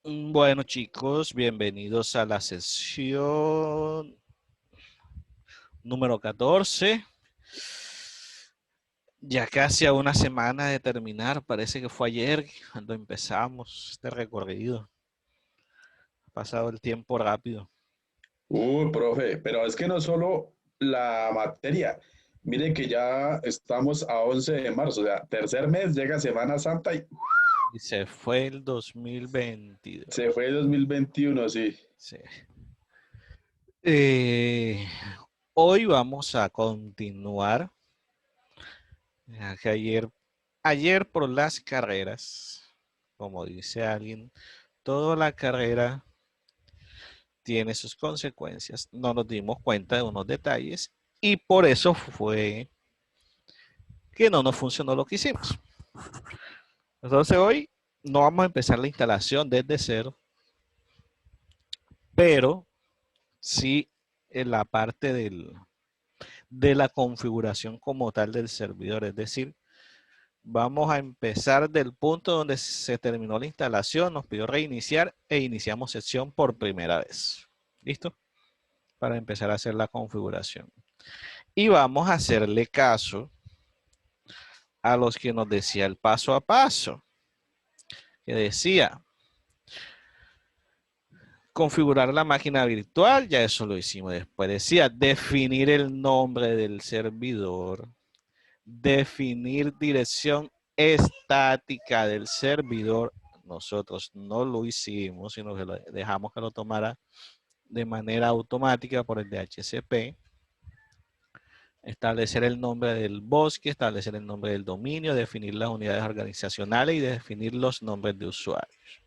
Bueno, chicos, bienvenidos a la sesión número 14. Ya casi a una semana de terminar, parece que fue ayer cuando empezamos este recorrido. Ha pasado el tiempo rápido. Profe, pero es que no solo la materia. Mire que ya estamos a 11 de marzo, o sea, tercer mes, llega Semana Santa y Y se fue el 2022. se fue el 2021, sí. Sí. Eh, Hoy vamos a continuar. Ya que ayer por las carreras, como dice alguien, toda la carrera tiene sus consecuencias. No nos dimos cuenta de unos detalles y por eso fue que no nos funcionó lo que hicimos. Entonces hoy no vamos a empezar la instalación desde cero, pero sí en la parte de la configuración como tal del servidor. Es decir, vamos a empezar del punto donde se terminó la instalación, nos pidió reiniciar e iniciamos sesión por primera vez. ¿Listo? Para empezar a hacer la configuración. Y vamos a hacerle caso a los que nos decía el paso a paso, que decía configurar la máquina virtual, ya eso lo hicimos después. Decía definir el nombre del servidor, definir dirección estática del servidor. Nosotros no lo hicimos, sino que lo dejamos que lo tomara de manera automática por el DHCP. Establecer el nombre del bosque, establecer el nombre del dominio, definir las unidades organizacionales y definir los nombres de usuarios.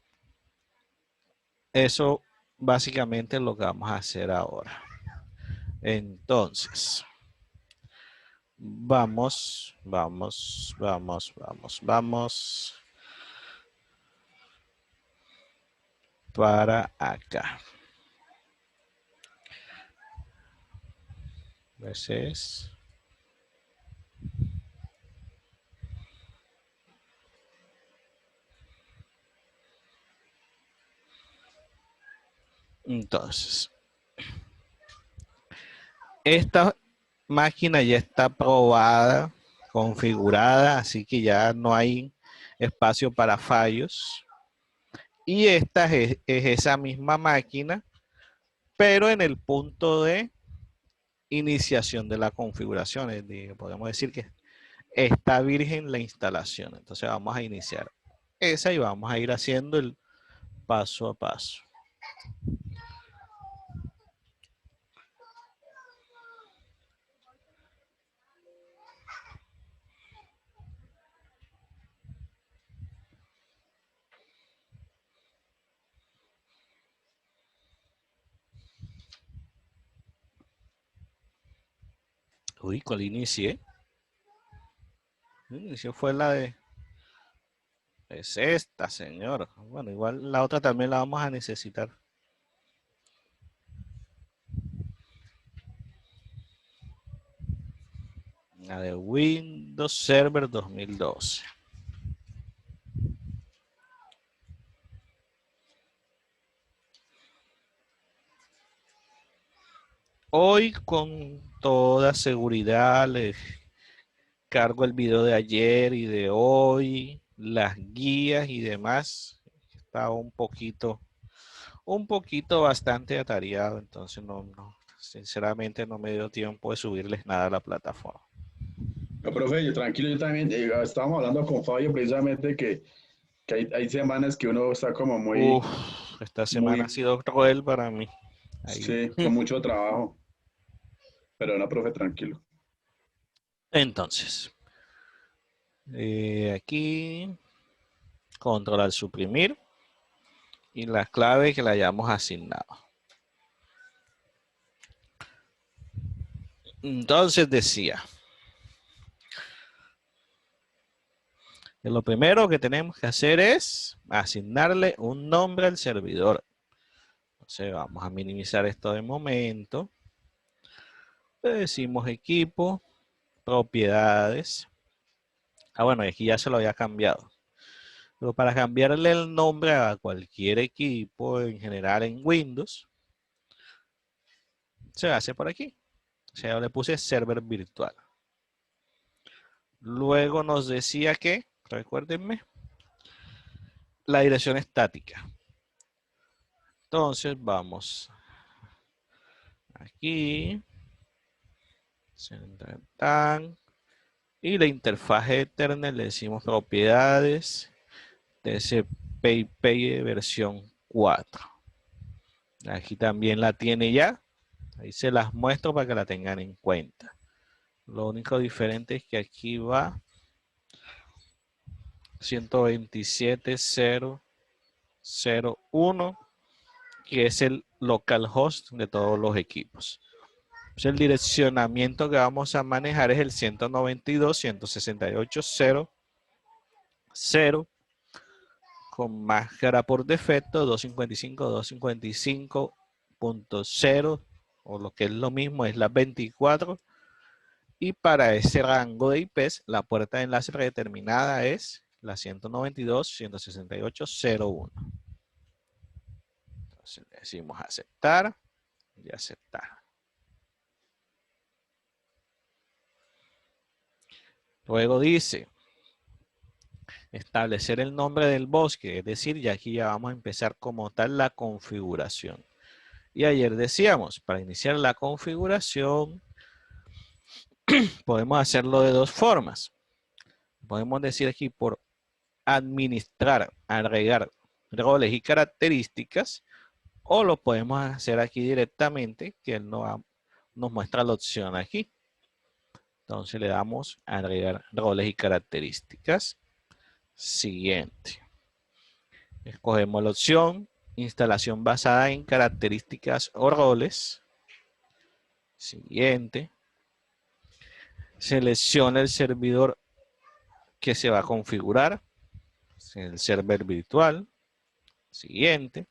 Eso básicamente es lo que vamos a hacer ahora. Entonces, vamos para acá. Entonces, esta máquina ya está probada, configurada, así que ya no hay espacio para fallos. Y esta es esa misma máquina, pero en el punto de iniciación de la configuración. Podemos decir que está virgen la instalación. Entonces vamos a iniciar esa y vamos a ir haciendo el paso a paso. Uy, ¿cuál inicié? Inició fue la de... Es esta, señor. Bueno, igual la otra también la vamos a necesitar. La de Windows Server 2012. Hoy con toda seguridad les cargo el video de ayer y de hoy, las guías y demás. Estaba un poquito bastante atareado, entonces sinceramente no me dio tiempo de subirles nada a la plataforma. No, profe, yo tranquilo, yo también, estábamos hablando con Fabio precisamente que hay semanas que uno está como Uf, esta semana ha muy, sido cruel para mí. Ahí. sí, con mucho trabajo, pero no, profe, tranquilo. Entonces, aquí, controlar suprimir y la clave que le hayamos asignado. Entonces decía, que lo primero que tenemos que hacer es asignarle un nombre al servidor. Entonces vamos a minimizar esto de momento. Le decimos equipo, propiedades. Ah, bueno, aquí ya se lo había cambiado. Pero para cambiarle el nombre a cualquier equipo, en general en Windows, se hace por aquí. O sea, yo le puse server virtual. Luego nos decía que, recuérdenme, la dirección estática. Entonces vamos aquí. Y la interfaz Ethernet le decimos propiedades TCP/IP versión 4. Aquí también la tiene ya. Ahí se las muestro para que la tengan en cuenta. Lo único diferente es que aquí va 127.0.0.1, que es el localhost de todos los equipos. Pues el direccionamiento que vamos a manejar es el 192.168.0.0 con máscara por defecto 255.255.0, o lo que es lo mismo es la 24. Y para ese rango de IPs, la puerta de enlace predeterminada es la 192.168.0.1. Entonces le decimos aceptar y aceptar. Luego dice establecer el nombre del bosque, es decir, ya aquí ya vamos a empezar como tal la configuración. Y ayer decíamos, para iniciar la configuración, podemos hacerlo de dos formas. Podemos decir aquí por administrar, agregar roles y características, o lo podemos hacer aquí directamente, que él nos muestra la opción aquí. Entonces le damos a agregar roles y características. Siguiente. Escogemos la opción instalación basada en características o roles. Siguiente. Selecciona el servidor que se va a configurar. El server virtual. Siguiente.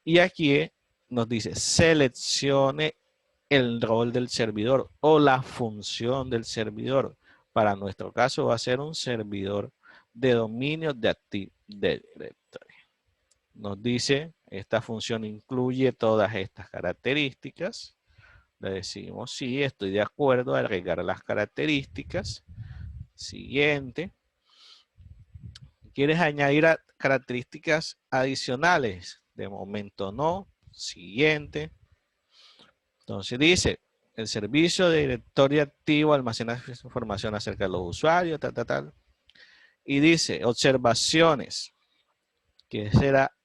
Y aquí nos dice seleccione el rol del servidor o la función del servidor. Para nuestro caso va a ser un servidor de dominio de Active Directory. Nos dice, esta función incluye todas estas características. Le decimos, sí, estoy de acuerdo a agregar las características. Siguiente. ¿Quieres añadir características adicionales? De momento no. Siguiente. Entonces dice, el servicio de directorio activo almacena información acerca de los usuarios, tal. Y dice, observaciones, que será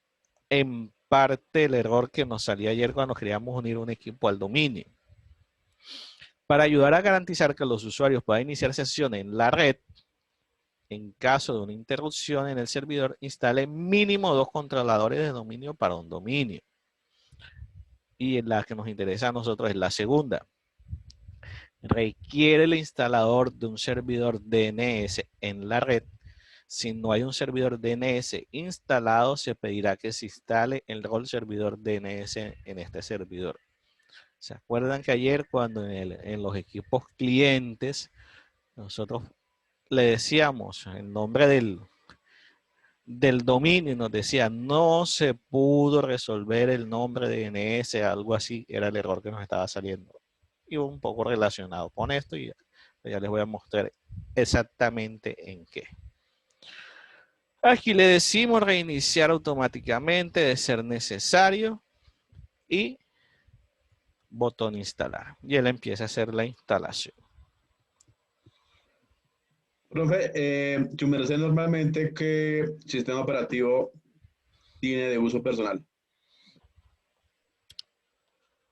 en parte el error que nos salió ayer cuando queríamos unir un equipo al dominio. Para ayudar a garantizar que los usuarios puedan iniciar sesiones en la red, en caso de una interrupción en el servidor, instale mínimo 2 controladores de dominio para un dominio. Y la que nos interesa a nosotros es la segunda. Requiere el instalador de un servidor DNS en la red. Si no hay un servidor DNS instalado, se pedirá que se instale el rol servidor DNS en este servidor. ¿Se acuerdan que ayer cuando en los equipos clientes nosotros le decíamos el nombre del dominio y nos decía no se pudo resolver el nombre de DNS, algo así, era el error que nos estaba saliendo? Y un poco relacionado con esto y ya les voy a mostrar exactamente en qué. Aquí le decimos reiniciar automáticamente de ser necesario y botón instalar. Y él empieza a hacer la instalación. Profe, yo me sé normalmente qué sistema operativo tiene de uso personal.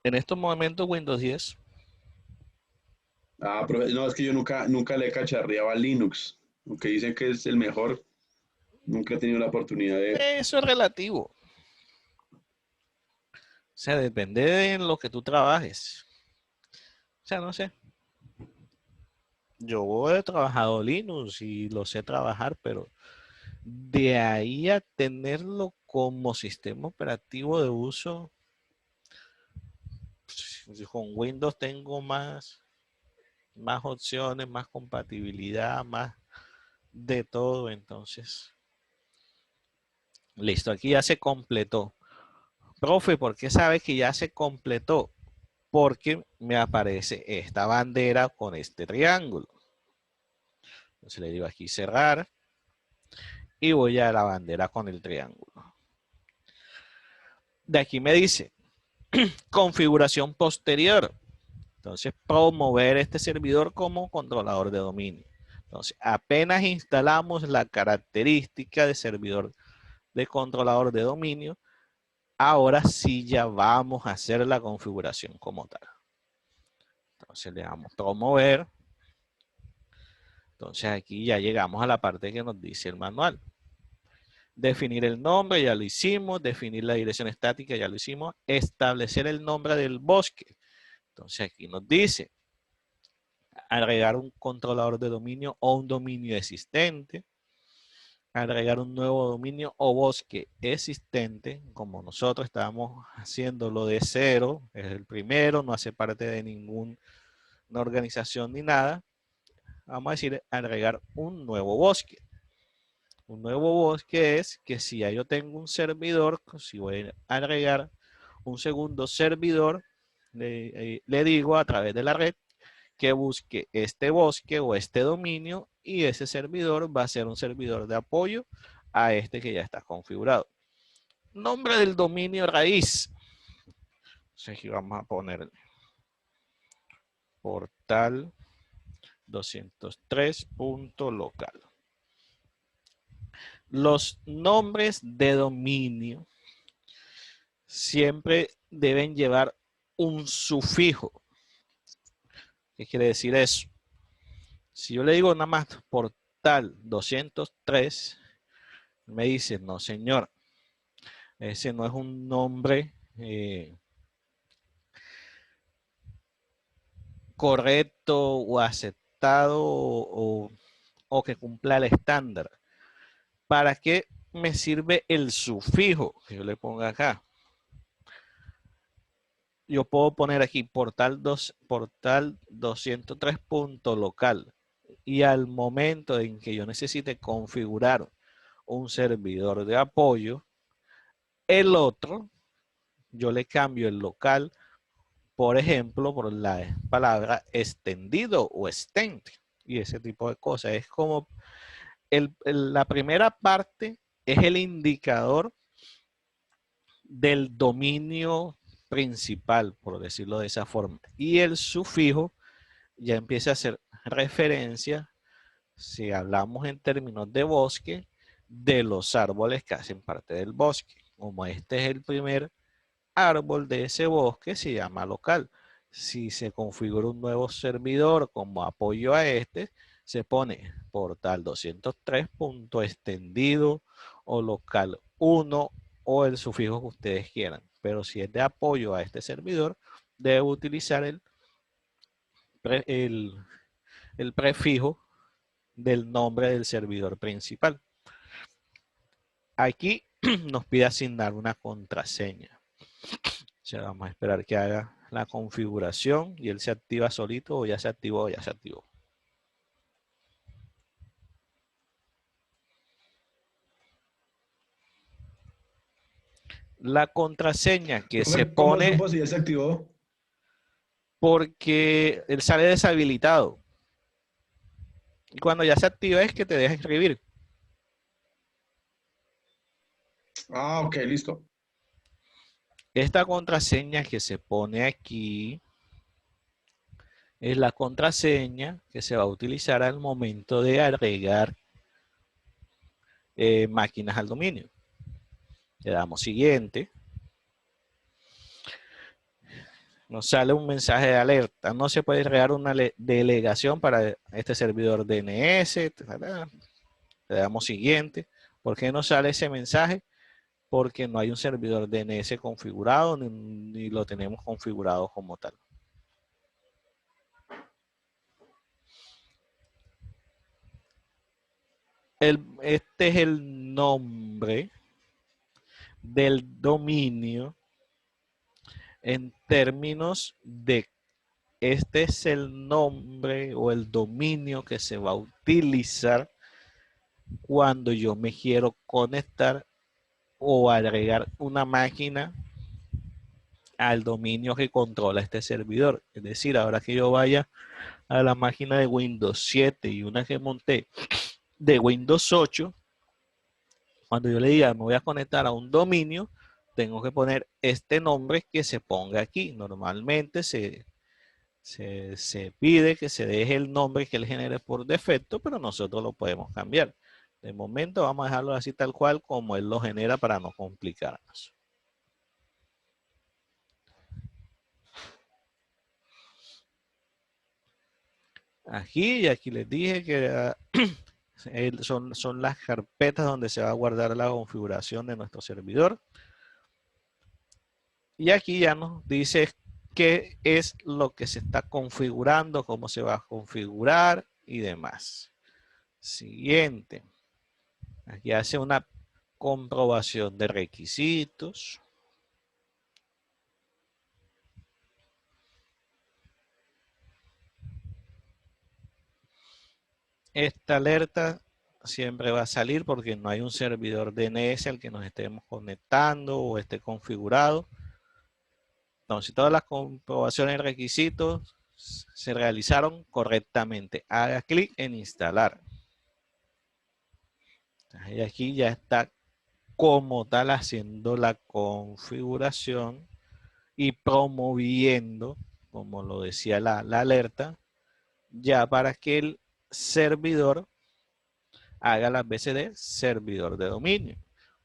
En estos momentos Windows 10. Ah, profe, no, es que yo nunca le cacharreaba a Linux, aunque dicen que es el mejor, nunca he tenido la oportunidad de... Eso es relativo. O sea, depende de lo que tú trabajes. O sea, no sé. Yo he trabajado Linux y lo sé trabajar, pero de ahí a tenerlo como sistema operativo de uso, con Windows tengo más opciones, más compatibilidad, más de todo. Entonces, Listo, aquí ya se completó. Profe, ¿por qué sabe que ya se completó? Porque me aparece esta bandera con este triángulo. Entonces le digo aquí cerrar y voy a la bandera con el triángulo. De aquí me dice configuración posterior. Entonces, promover este servidor como controlador de dominio. Entonces, apenas instalamos la característica de servidor de controlador de dominio, ahora sí ya vamos a hacer la configuración como tal. Entonces, le damos promover. Entonces, aquí ya llegamos a la parte que nos dice el manual. Definir el nombre, ya lo hicimos. Definir la dirección estática, ya lo hicimos. Establecer el nombre del bosque. Entonces, aquí nos dice agregar un controlador de dominio o un dominio existente, agregar un nuevo dominio o bosque existente, como nosotros estamos haciéndolo de cero, es el primero, no hace parte de ninguna organización ni nada. Vamos a decir agregar un nuevo bosque. Un nuevo bosque es que si ya yo tengo un servidor, si voy a agregar un segundo servidor, le digo a través de la red que busque este bosque o este dominio y ese servidor va a ser un servidor de apoyo a este que ya está configurado. Nombre del dominio raíz. Entonces aquí vamos a poner portal 203.local. Los nombres de dominio siempre deben llevar un sufijo. ¿Qué quiere decir eso? Si yo le digo nada más portal 203, me dice, no señor, ese no es un nombre correcto o aceptado o que cumpla el estándar. ¿Para qué me sirve el sufijo que yo le ponga acá? Yo puedo poner aquí portal 203.local y al momento en que yo necesite configurar un servidor de apoyo, el otro, yo le cambio el local, por ejemplo, por la palabra extendido o extend y ese tipo de cosas. Es como la primera parte es el indicador del dominio principal, por decirlo de esa forma. Y el sufijo ya empieza a hacer referencia, si hablamos en términos de bosque, de los árboles que hacen parte del bosque. Como este es el primer árbol de ese bosque, se llama local. Si se configura un nuevo servidor como apoyo a este, se pone portal 203 punto extendido o local 1 o el sufijo que ustedes quieran. Pero si es de apoyo a este servidor, debe utilizar el prefijo del nombre del servidor principal. Aquí nos pide asignar una contraseña. O sea, vamos a esperar que haga la configuración y él se activa solito o ya se activó o ya se activó. La contraseña que se ¿Cómo pone supo si ya se activó? porque él sale deshabilitado. Y cuando ya se activa es que te deja escribir. Ah, ok, listo. Esta contraseña que se pone aquí es la contraseña que se va a utilizar al momento de agregar máquinas al dominio. Le damos siguiente. Nos sale un mensaje de alerta. No se puede crear una delegación para este servidor DNS. Le damos siguiente. ¿Por qué no sale ese mensaje? Porque no hay un servidor DNS configurado ni lo tenemos configurado como tal. Este es el nombre del dominio en términos de este es el nombre o el dominio que se va a utilizar cuando yo me quiero conectar o agregar una máquina al dominio que controla este servidor. Es decir, ahora que yo vaya a la máquina de Windows 7 y una que monté de Windows 8, cuando yo le diga me voy a conectar a un dominio, tengo que poner este nombre que se ponga aquí. Normalmente se pide que se deje el nombre que él genere por defecto, pero nosotros lo podemos cambiar. De momento vamos a dejarlo así tal cual como él lo genera para no complicarnos. Aquí les dije que son las carpetas donde se va a guardar la configuración de nuestro servidor. Y aquí ya nos dice qué es lo que se está configurando, cómo se va a configurar y demás. Siguiente. Aquí hace una comprobación de requisitos. Esta alerta siempre va a salir porque no hay un servidor DNS al que nos estemos conectando o esté configurado. Entonces, todas las comprobaciones y requisitos se realizaron correctamente. Haga clic en instalar. Y aquí ya está como tal haciendo la configuración y promoviendo, como lo decía la alerta, ya para que el servidor haga las veces de servidor de dominio.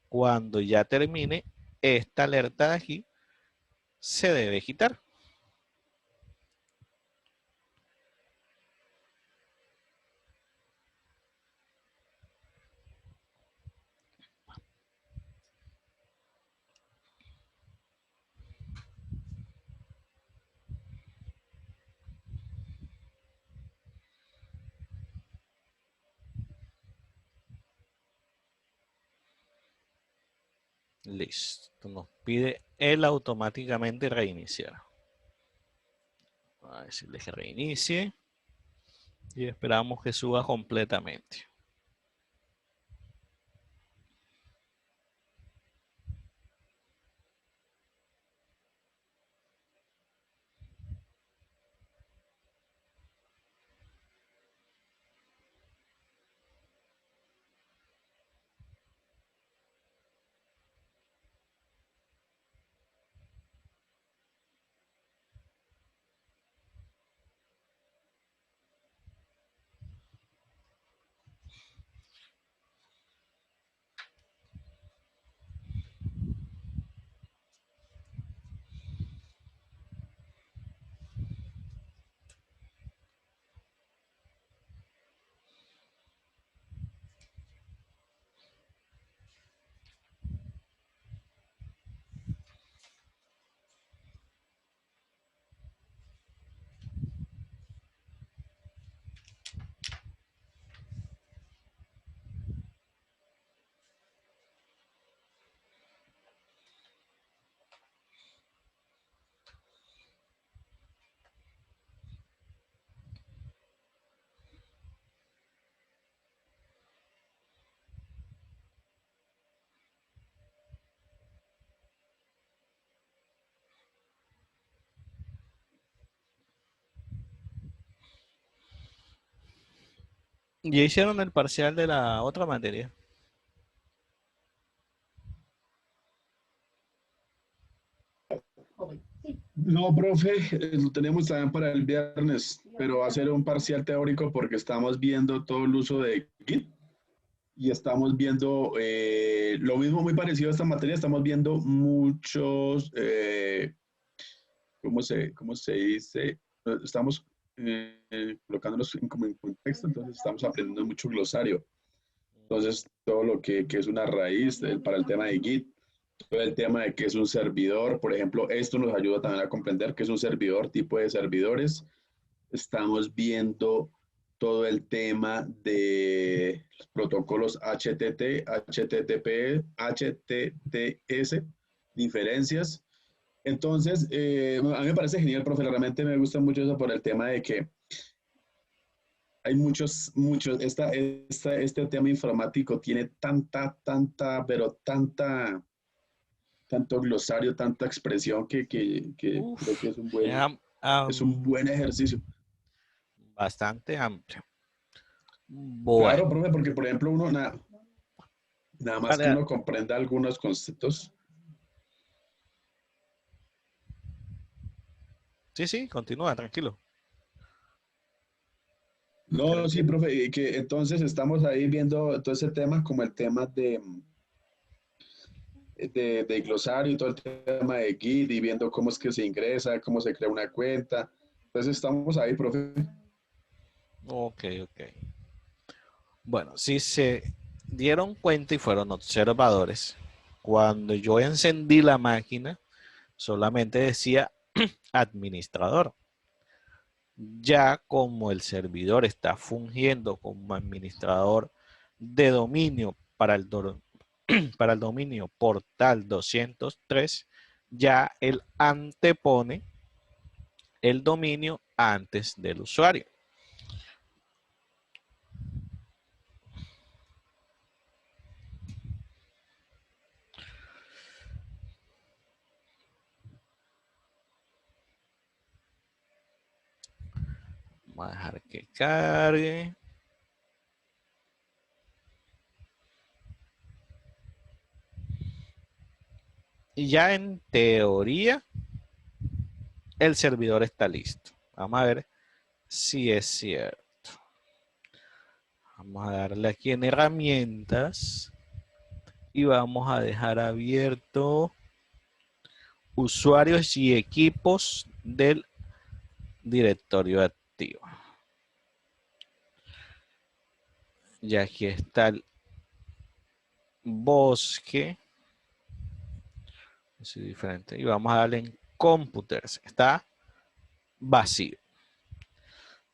Cuando ya termine esta alerta de aquí, se debe quitar. Listo. Nos pide él automáticamente reiniciar. A decirle que reinicie. Y esperamos que suba completamente. Ya hicieron el parcial de la otra materia. No, profe, lo tenemos también para el viernes, pero va a ser un parcial teórico porque estamos viendo todo el uso de Git y estamos viendo lo mismo, muy parecido a esta materia, estamos viendo muchos, cómo se dice? Estamos colocándonos como en contexto, entonces estamos aprendiendo mucho glosario. Entonces, todo lo que es una raíz para el tema de Git, todo el tema de qué es un servidor, por ejemplo, esto nos ayuda también a comprender qué es un servidor, tipo de servidores. Estamos viendo todo el tema de los protocolos HTT, HTTP, HTTS, diferencias. Entonces, a mí me parece genial, profe, realmente me gusta mucho eso por el tema de que hay este tema informático tiene pero tanto glosario, tanta expresión que creo que Uf, es un buen ejercicio. bastante amplio. Claro, Bueno, profe, porque por ejemplo nada más que para, uno comprenda algunos conceptos. sí, sí, continúa, tranquilo. ¿Qué No, sí, decía? profe, y que entonces estamos ahí viendo todo ese tema como el tema de glosario y todo el tema de Git y viendo cómo es que se ingresa, cómo se crea una cuenta. Entonces estamos ahí, profe. Ok, ok. Bueno, si se dieron cuenta y fueron observadores, cuando yo encendí la máquina, solamente decía administrador. Ya como el servidor está fungiendo como administrador de dominio para el dominio portal 203, ya él antepone el dominio antes del usuario. Vamos a dejar que cargue. Y ya en teoría el servidor está listo. Vamos a ver si es cierto. Vamos a darle aquí en herramientas y vamos a dejar abierto usuarios y equipos del directorio activo. Y aquí está el bosque. Es diferente. Y vamos a darle en computers. Está vacío.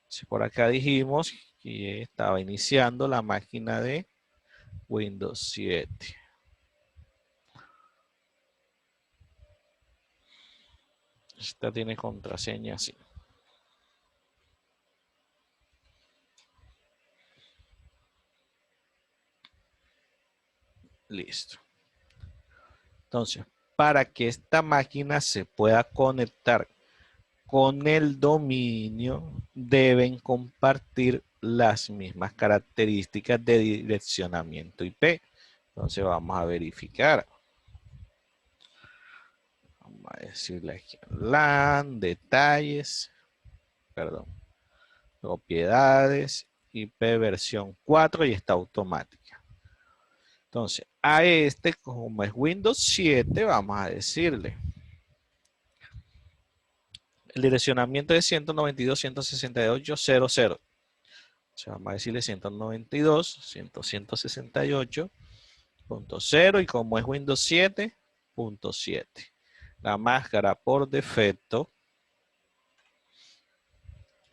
Si por acá dijimos que estaba iniciando la máquina de Windows 7. Esta tiene contraseña, sí. Listo. Entonces, para que esta máquina se pueda conectar con el dominio, deben compartir las mismas características de direccionamiento IP. Entonces, vamos a verificar. Vamos a decirle aquí LAN, detalles, perdón, propiedades, IP versión 4 y está automática. Entonces, a este, como es Windows 7, vamos a decirle el direccionamiento es 192.168.00. O sea, vamos a decirle 192.168.0 y como es Windows 7.7. La máscara por defecto,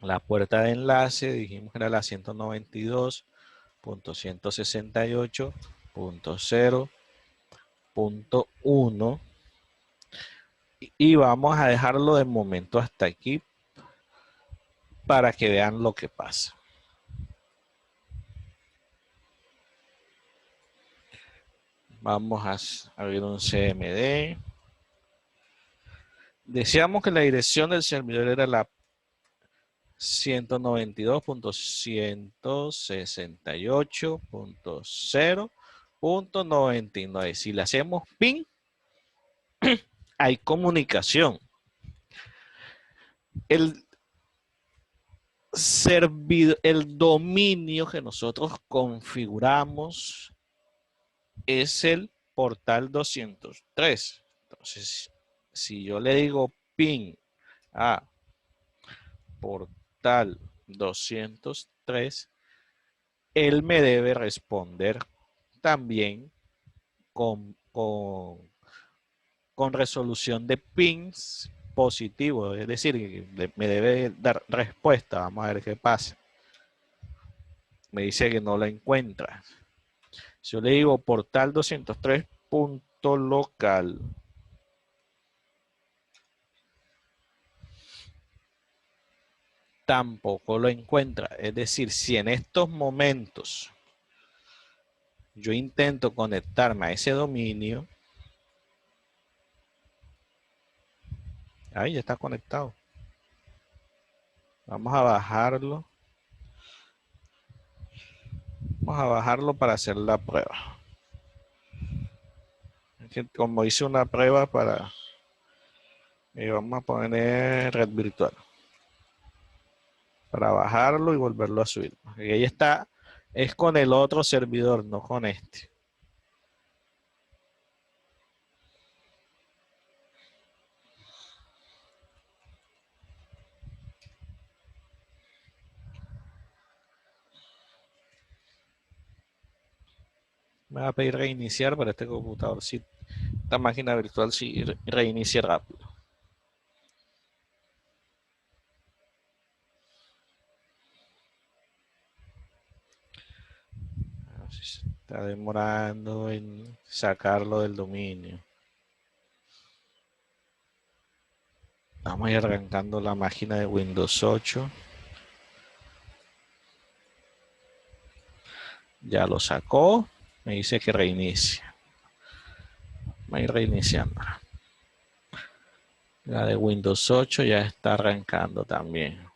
la puerta de enlace, dijimos que era la 192.168.0.1 y vamos a dejarlo de momento hasta aquí para que vean lo que pasa. Vamos a abrir un CMD. Decíamos que la dirección del servidor era la 192.168.0.99. Si le hacemos ping, hay comunicación. El servidor, el dominio que nosotros configuramos es el portal 203. Entonces, si yo le digo ping a portal 203, él me debe responder también con resolución de pings positivo, es decir, me debe dar respuesta. Vamos a ver qué pasa. Me dice que no la encuentra. Si yo le digo portal 203 punto local, tampoco lo encuentra. Es decir, si en estos momentos yo intento conectarme a ese dominio, ahí ya está conectado. Vamos a bajarlo. Vamos a bajarlo para hacer la prueba. Como hice una prueba para... vamos a poner red virtual. Para bajarlo y volverlo a subir. Y ahí está. Es con el otro servidor, no con este. Me va a pedir reiniciar para este computador. Sí, esta máquina virtual sí reinicia rápido. Se está demorando en sacarlo del dominio. Vamos a ir arrancando la máquina de Windows 8. Ya lo sacó. Me dice que reinicie. Va a ir reiniciando. La de Windows 8 ya está arrancando también.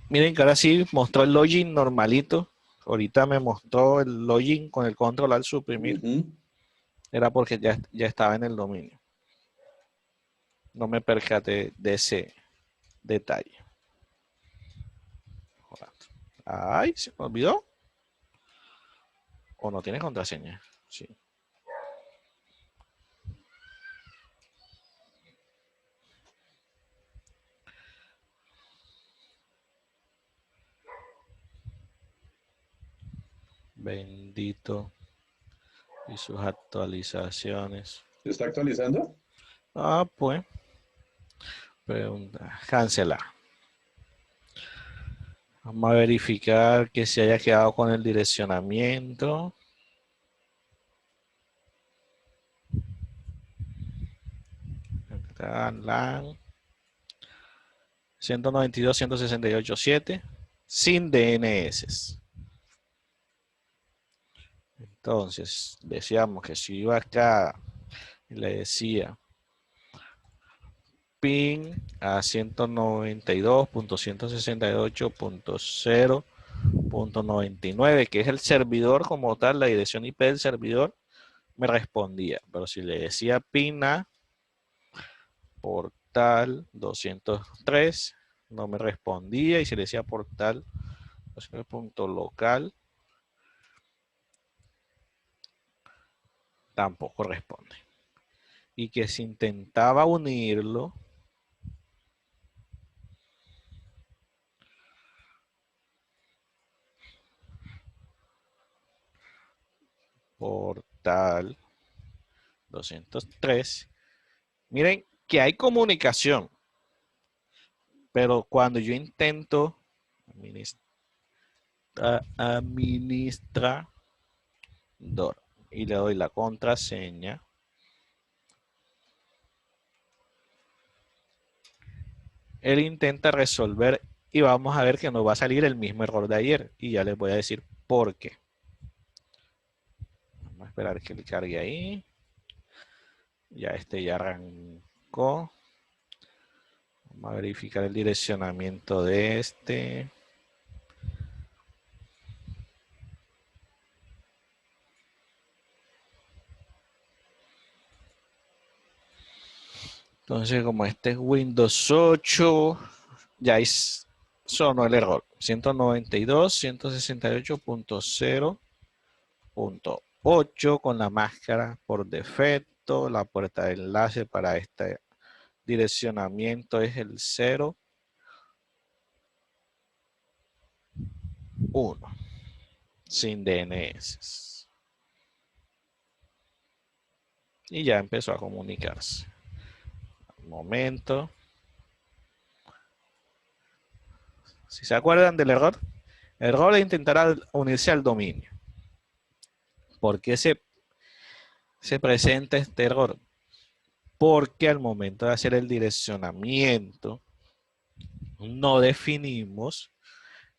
Miren que ahora sí mostró el login normalito. Ahorita me mostró el login con el control al suprimir. Era porque ya estaba en el dominio. No me percaté de ese detalle. Ay, se me olvidó. ¿O no tiene contraseña? Sí. Bendito. Y sus actualizaciones. ¿Se está actualizando? Ah, pues. Pregunta. Cancelar. Vamos a verificar que se haya quedado con el direccionamiento. LAN 192.168.7 sin DNS. Entonces, decíamos que si iba acá y le decía ping a 192.168.0.99, que es el servidor como tal, la dirección IP del servidor, me respondía. Pero si le decía ping a portal 203, no me respondía. Y si le decía portal .local, tampoco responde. Y que si intentaba unirlo, portal 203, miren que hay comunicación, pero cuando yo intento administrador y le doy la contraseña, él intenta resolver y vamos a ver que nos va a salir el mismo error de ayer y ya les voy a decir por qué. Vamos a esperar que le cargue ahí. Ya ya arrancó. Vamos a verificar el direccionamiento de este. Entonces, como este es Windows 8, ya sonó el error. 192.168.0.8 con la máscara por defecto. La puerta de enlace para este direccionamiento es el 0.1 sin DNS. Y ya empezó a comunicarse. Un momento. Si se acuerdan del error, el error es intentar unirse al dominio. ¿Por qué se presenta este error? Porque al momento de hacer el direccionamiento, no definimos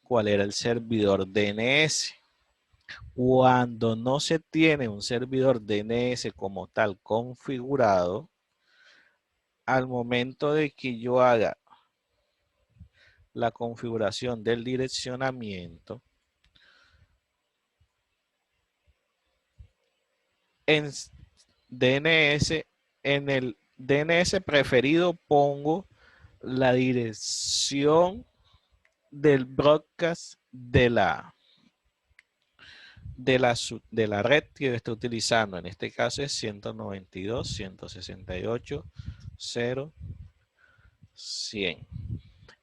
cuál era el servidor DNS. Cuando no se tiene un servidor DNS como tal configurado, al momento de que yo haga la configuración del direccionamiento, en DNS, en el DNS preferido pongo la dirección del broadcast de la red que yo estoy utilizando. En este caso es 192.168.0.100.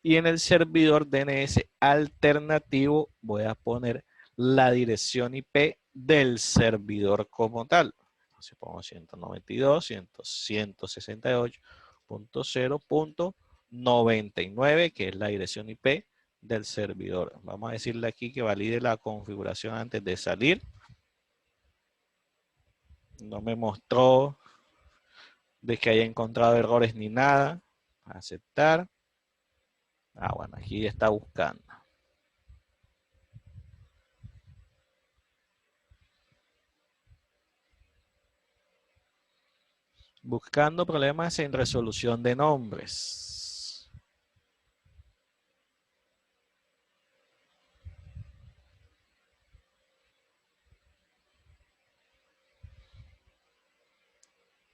Y en el servidor DNS alternativo voy a poner la dirección IP del servidor como tal. Entonces pongo 192.168.0.99, que es la dirección IP del servidor. Vamos a decirle aquí que valide la configuración antes de salir. No me mostró de que haya encontrado errores ni nada. Aceptar. Bueno, aquí está buscando. Buscando problemas en resolución de nombres.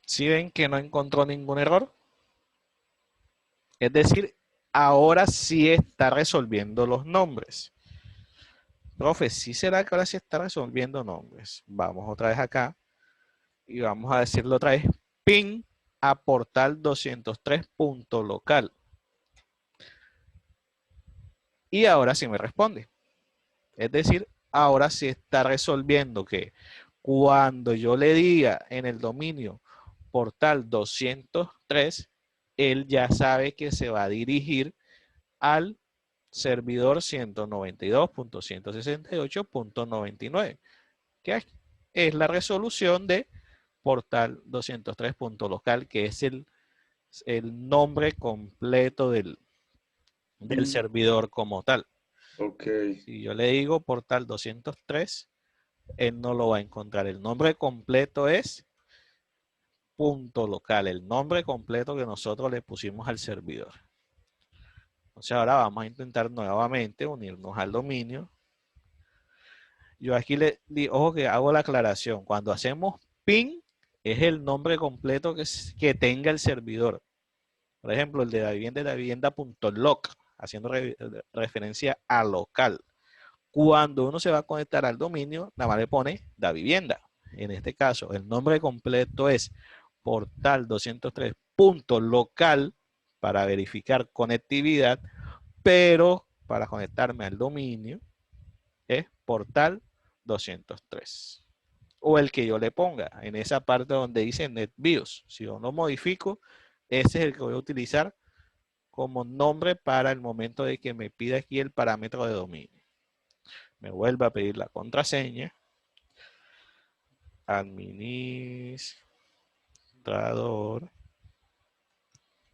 ¿Sí ven que no encontró ningún error? Es decir, ahora sí está resolviendo los nombres. Profe, ¿sí será que ahora sí está resolviendo nombres? Vamos otra vez acá y vamos a decirlo otra vez. Ping a portal 203.local. Y ahora sí me responde. Es decir, ahora sí está resolviendo que cuando yo le diga en el dominio portal 203, él ya sabe que se va a dirigir al servidor 192.168.99, que es la resolución de portal 203.local, que es el nombre completo del servidor como tal. Ok. Si yo le digo portal 203, él no lo va a encontrar. El nombre completo es punto local, el nombre completo que nosotros le pusimos al servidor. Entonces ahora vamos a intentar nuevamente unirnos al dominio. Yo aquí le digo, ojo que hago la aclaración. Cuando hacemos ping, es el nombre completo que tenga el servidor. Por ejemplo, el de la vivienda.loc, haciendo referencia a local. Cuando uno se va a conectar al dominio, nada más le pone da vivienda. En este caso, el nombre completo es portal 203.local para verificar conectividad, pero para conectarme al dominio es portal 203. O el que yo le ponga en esa parte donde dice NetBIOS. Si yo no modifico, ese es el que voy a utilizar como nombre para el momento de que me pida aquí el parámetro de dominio. Me vuelve a pedir la contraseña. Administrador.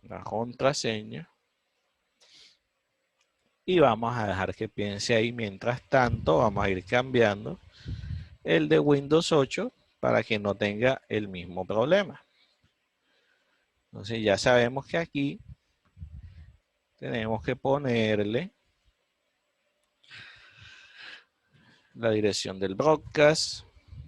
La contraseña. Y vamos a dejar que piense ahí. Mientras tanto, vamos a ir cambiando el de Windows 8 para que no tenga el mismo problema. Entonces ya sabemos que aquí tenemos que ponerle la dirección del broadcast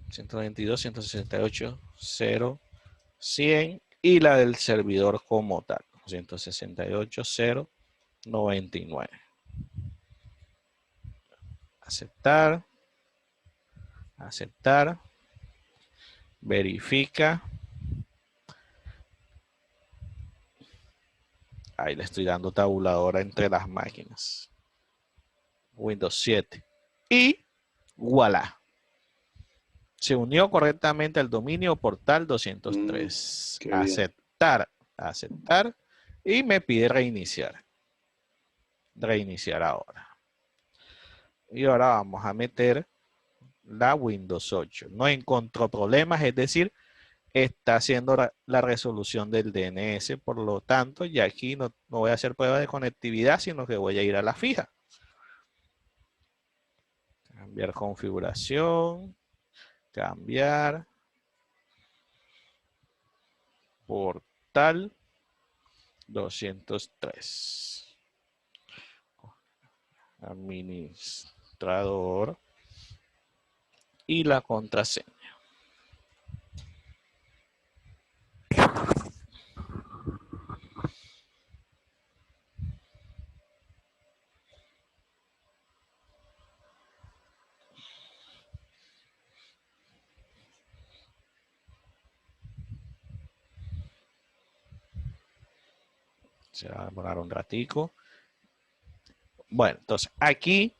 192.168.0.100 y la del servidor como tal 168.0.99. Aceptar, aceptar, verifica. Ahí le estoy dando tabuladora entre las máquinas. Windows 7. Y voilà. Se unió correctamente al dominio portal 203. Qué bien. Aceptar, aceptar. Y me pide reiniciar. Reiniciar ahora. Y ahora vamos a meter la Windows 8. No encontró problemas, es decir, está haciendo la resolución del DNS. Por lo tanto, ya aquí no voy a hacer prueba de conectividad, sino que voy a ir a la fija. Cambiar configuración. Cambiar. Portal 203. Administrador. Y la contraseña. Se va a demorar un ratico. Bueno, entonces aquí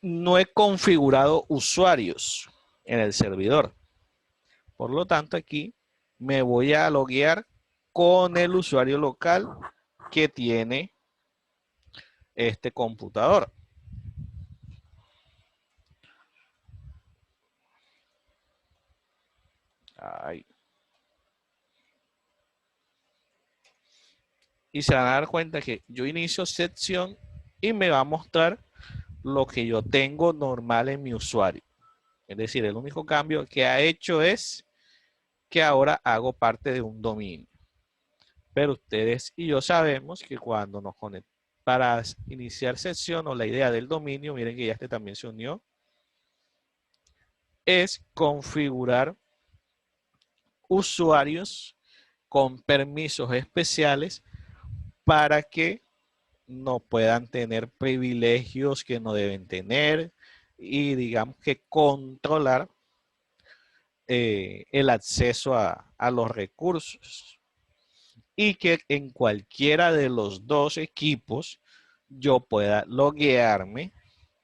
no he configurado usuarios en el servidor. Por lo tanto, aquí me voy a loguear con el usuario local que tiene este computador. Ahí. Y se van a dar cuenta que yo inicio sección y me va a mostrar lo que yo tengo normal en mi usuario. Es decir, el único cambio que ha hecho es que ahora hago parte de un dominio. Pero ustedes y yo sabemos que cuando nos conectamos para iniciar sesión o la idea del dominio, miren que ya este también se unió, es configurar usuarios con permisos especiales para que no puedan tener privilegios que no deben tener y digamos que controlar el acceso a los recursos. Y que en cualquiera de los dos equipos yo pueda loguearme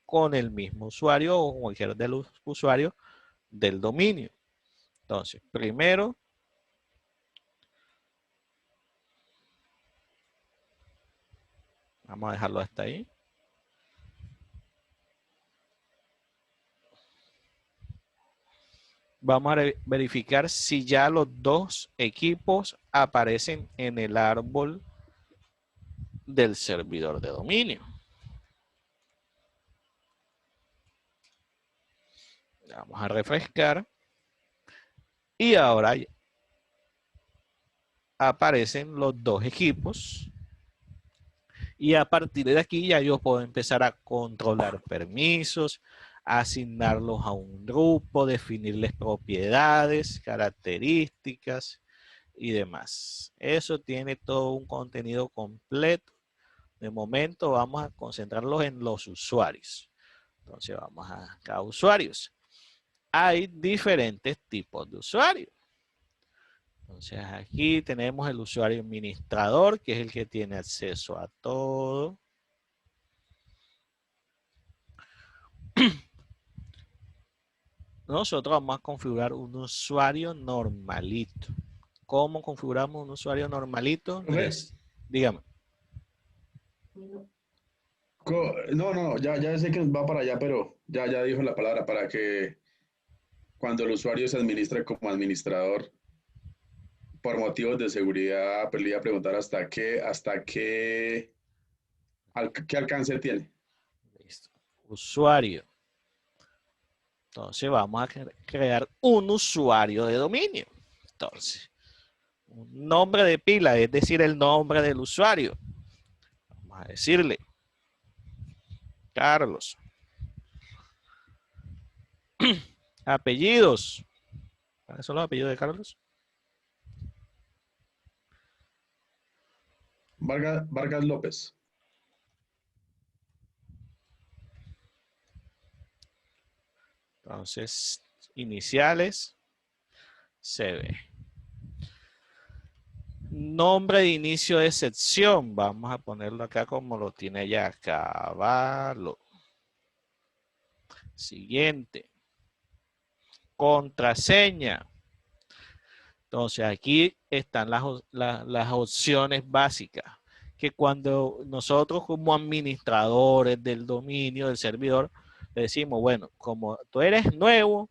con el mismo usuario o cualquier de los usuarios del dominio. Entonces, primero, vamos a dejarlo hasta ahí. Vamos a verificar si ya los dos equipos aparecen en el árbol del servidor de dominio. Vamos a refrescar. Y ahora aparecen los dos equipos. Y a partir de aquí ya yo puedo empezar a controlar permisos, asignarlos a un grupo, definirles propiedades, características y demás. Eso tiene todo un contenido completo. De momento vamos a concentrarlos en los usuarios. Entonces vamos a usuarios. Hay diferentes tipos de usuarios. Entonces aquí tenemos el usuario administrador, que es el que tiene acceso a todo. Nosotros vamos a configurar un usuario normalito. ¿Cómo configuramos un usuario normalito? Dígame. No, ya sé que va para allá, pero ya dijo la palabra para que cuando el usuario se administra como administrador, por motivos de seguridad, pues le iba a preguntar qué alcance tiene. Listo. Usuario. Entonces vamos a crear un usuario de dominio. Entonces, un nombre de pila, es decir, el nombre del usuario. Vamos a decirle Carlos. Apellidos. ¿Cuáles son los apellidos de Carlos? Vargas López. Entonces, iniciales, CB. Nombre de inicio de sección. Vamos a ponerlo acá como lo tiene ya. Caballo. Siguiente. contraseña. Entonces aquí están las opciones básicas, que cuando nosotros como administradores del dominio, del servidor, le decimos, bueno, como tú eres nuevo,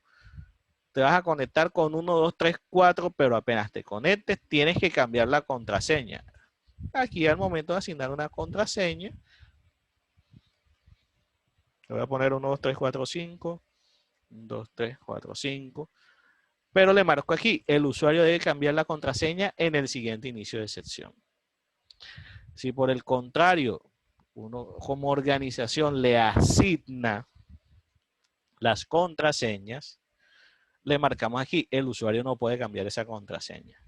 te vas a conectar con 1, 2, 3, 4, pero apenas te conectes, tienes que cambiar la contraseña. Aquí al momento de asignar una contraseña, le voy a poner 1, 2, 3, 4, 5, 1, 2, 3, 4, 5. Pero le marco aquí, el usuario debe cambiar la contraseña en el siguiente inicio de sección. Si por el contrario, uno como organización le asigna las contraseñas, le marcamos aquí, el usuario no puede cambiar esa contraseña.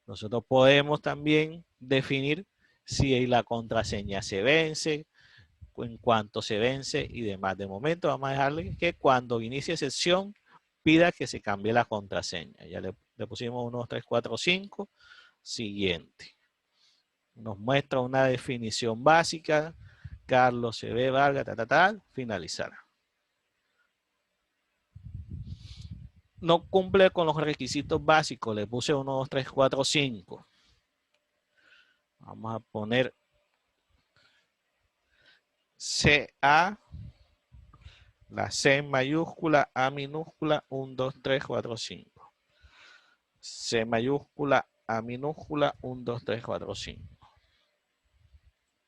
Nosotros podemos también definir si la contraseña se vence, en cuanto se vence y demás. De momento vamos a dejarle que cuando inicie sesión pida que se cambie la contraseña. Ya le pusimos 1, 2, 3, 4, 5. Siguiente. Nos muestra una definición básica. Carlos C.B. Vargas, finalizar. No cumple con los requisitos básicos. Le puse 1, 2, 3, 4, 5. Vamos a poner CA, la C mayúscula, A minúscula, 1, 2, 3, 4, 5. C mayúscula, A minúscula, 1, 2, 3, 4, 5.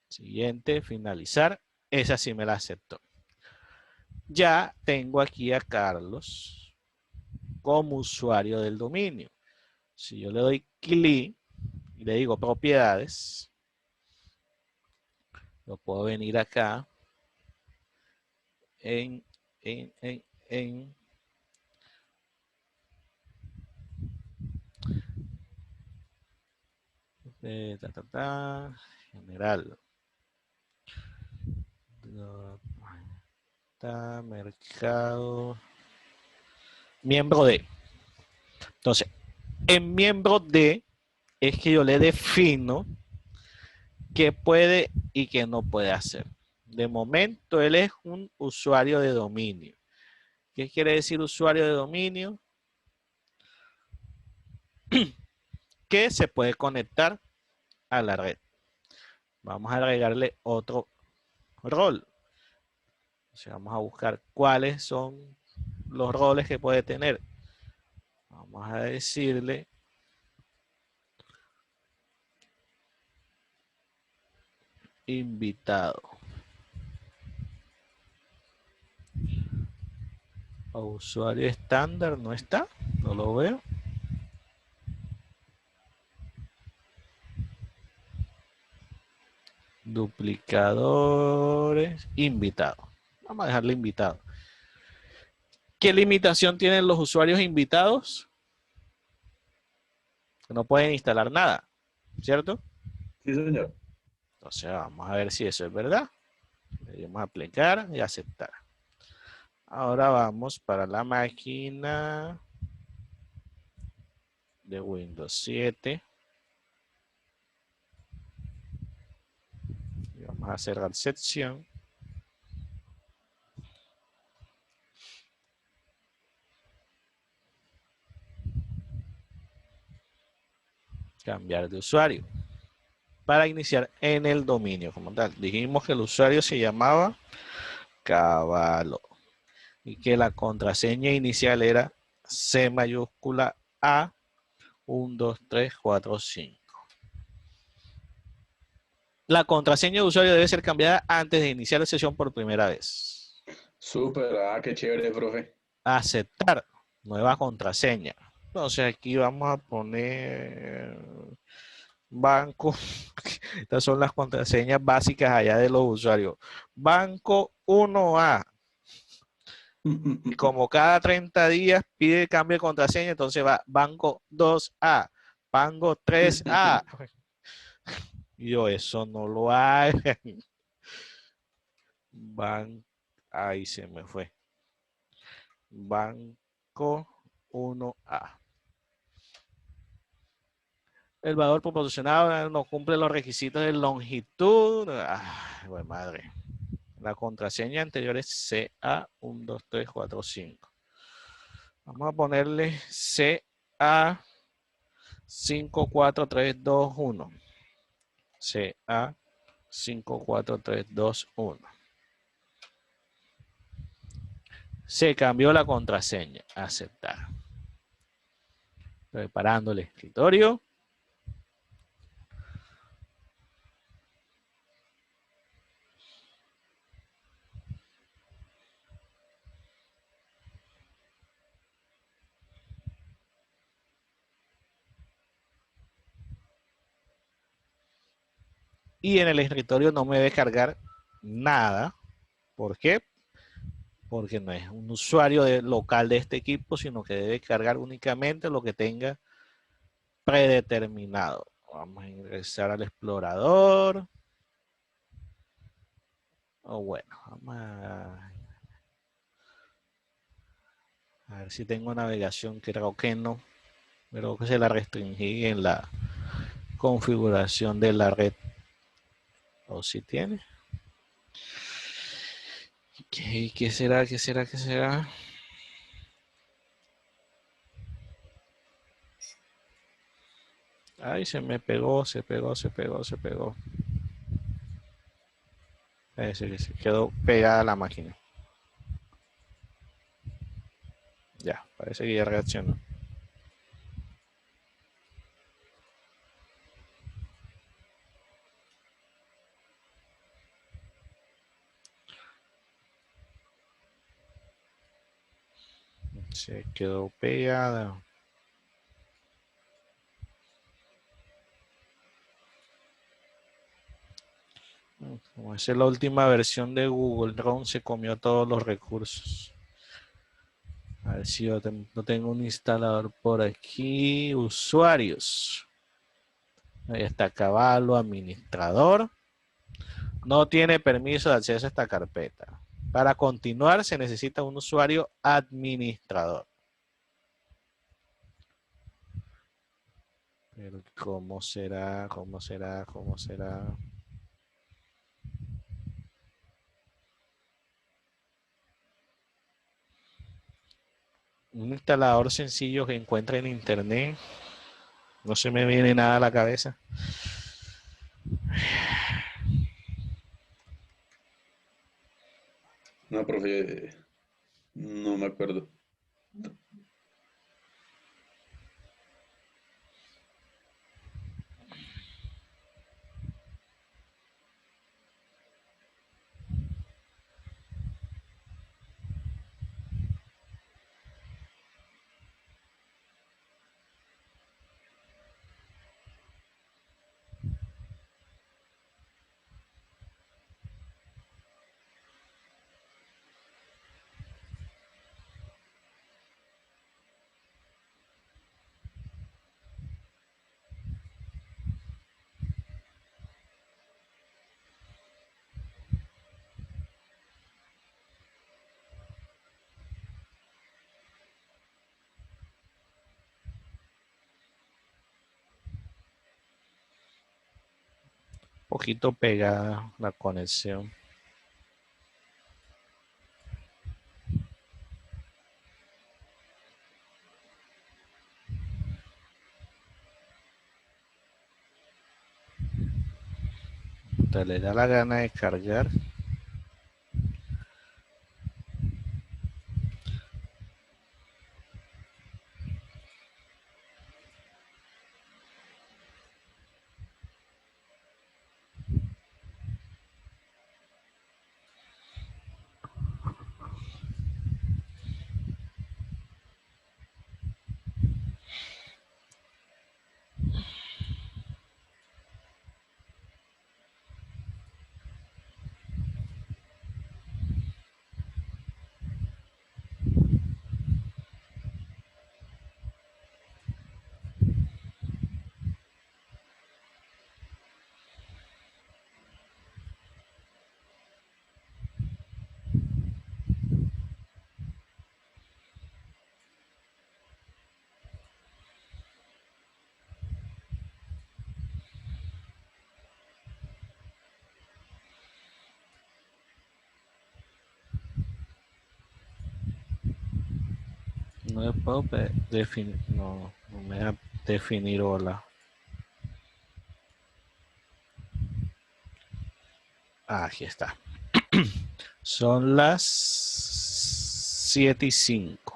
Siguiente, finalizar. Esa sí me la aceptó. Ya tengo aquí a Carlos como usuario del dominio. Si yo le doy clic y le digo propiedades, yo puedo venir acá en general, mercado, miembro de. Entonces, en miembro de es que yo le defino qué puede y qué no puede hacer. De momento, él es un usuario de dominio. ¿Qué quiere decir usuario de dominio? Que se puede conectar a la red. Vamos a agregarle otro rol. O sea, vamos a buscar cuáles son los roles que puede tener. Vamos a decirle invitado. A usuario estándar no está, no lo veo. Duplicadores, invitado. Vamos a dejarle invitado. ¿Qué limitación tienen los usuarios invitados? Que no pueden instalar nada, ¿cierto? Sí, señor. Entonces vamos a ver si eso es verdad. Le damos a aplicar y aceptar. Ahora vamos para la máquina de Windows 7. Y vamos a cerrar sección. Cambiar de usuario. Para iniciar en el dominio como tal. Dijimos que el usuario se llamaba Caballo. Y que la contraseña inicial era C mayúscula A 1, 2, 3, 4, 5. La contraseña de usuario debe ser cambiada antes de iniciar la sesión por primera vez. Súper, qué chévere, profe. Aceptar nueva contraseña. Entonces aquí vamos a poner banco. Estas son las contraseñas básicas allá de los usuarios. Banco 1A. Y como cada 30 días pide cambio de contraseña, entonces va banco 2A, banco 3A. Y yo, eso no lo hay. Ahí se me fue. Banco 1A. El valor proporcionado no cumple los requisitos de longitud. Bueno, madre. La contraseña anterior es CA 1, 2, 3, 4, 5. Vamos a ponerle CA 54321. CA 54321. Se cambió la contraseña. Aceptar. Preparando el escritorio. Y en el escritorio no me debe cargar nada. ¿Por qué? Porque no es un usuario local de este equipo, sino que debe cargar únicamente lo que tenga predeterminado. Vamos a ingresar al explorador. Bueno, vamos a ver si tengo navegación, creo que no. Creo que se la restringí en la configuración de la red. ¿O si tiene? ¿Qué será? ¿Qué será? ¿Qué será? Ay, se me pegó, se pegó. Se quedó pegada la máquina. Ya, parece que ya reaccionó. Se quedó pegada. Como esa es la última versión de Google, Chrome se comió todos los recursos. A ver si yo no tengo un instalador por aquí. Usuarios. Ahí está Caballo, administrador. No tiene permiso de acceso a esta carpeta. Para continuar se necesita un usuario administrador. Pero ¿cómo será? ¿Cómo será? ¿Cómo será? Un instalador sencillo que encuentre en internet. No se me viene nada a la cabeza. No, profe, no me acuerdo. Poquito pegada la conexión. Te le da la gana de cargar. No le puedo definir, no me da definir hola. Aquí está. Son las 7:05.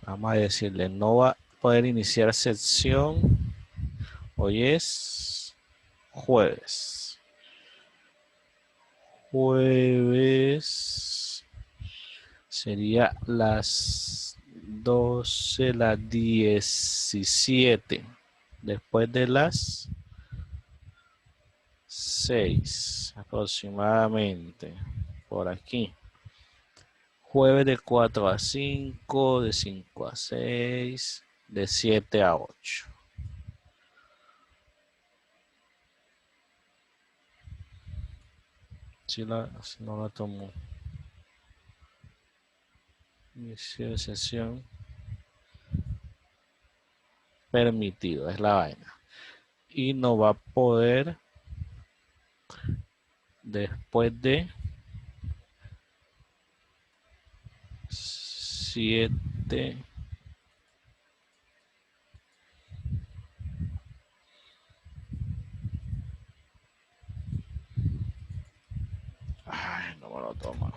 Vamos a decirle, no va a poder iniciar sesión. Hoy es jueves. Jueves sería las 12, las 17. Después de las 6 aproximadamente. Por aquí. Jueves de 4 a 5, de 5 a 6, de 7 a 8. Si no la tomo. Inicio de sesión. Permitido, es la vaina. Y no va a poder después de 7. Ay, no me lo toma.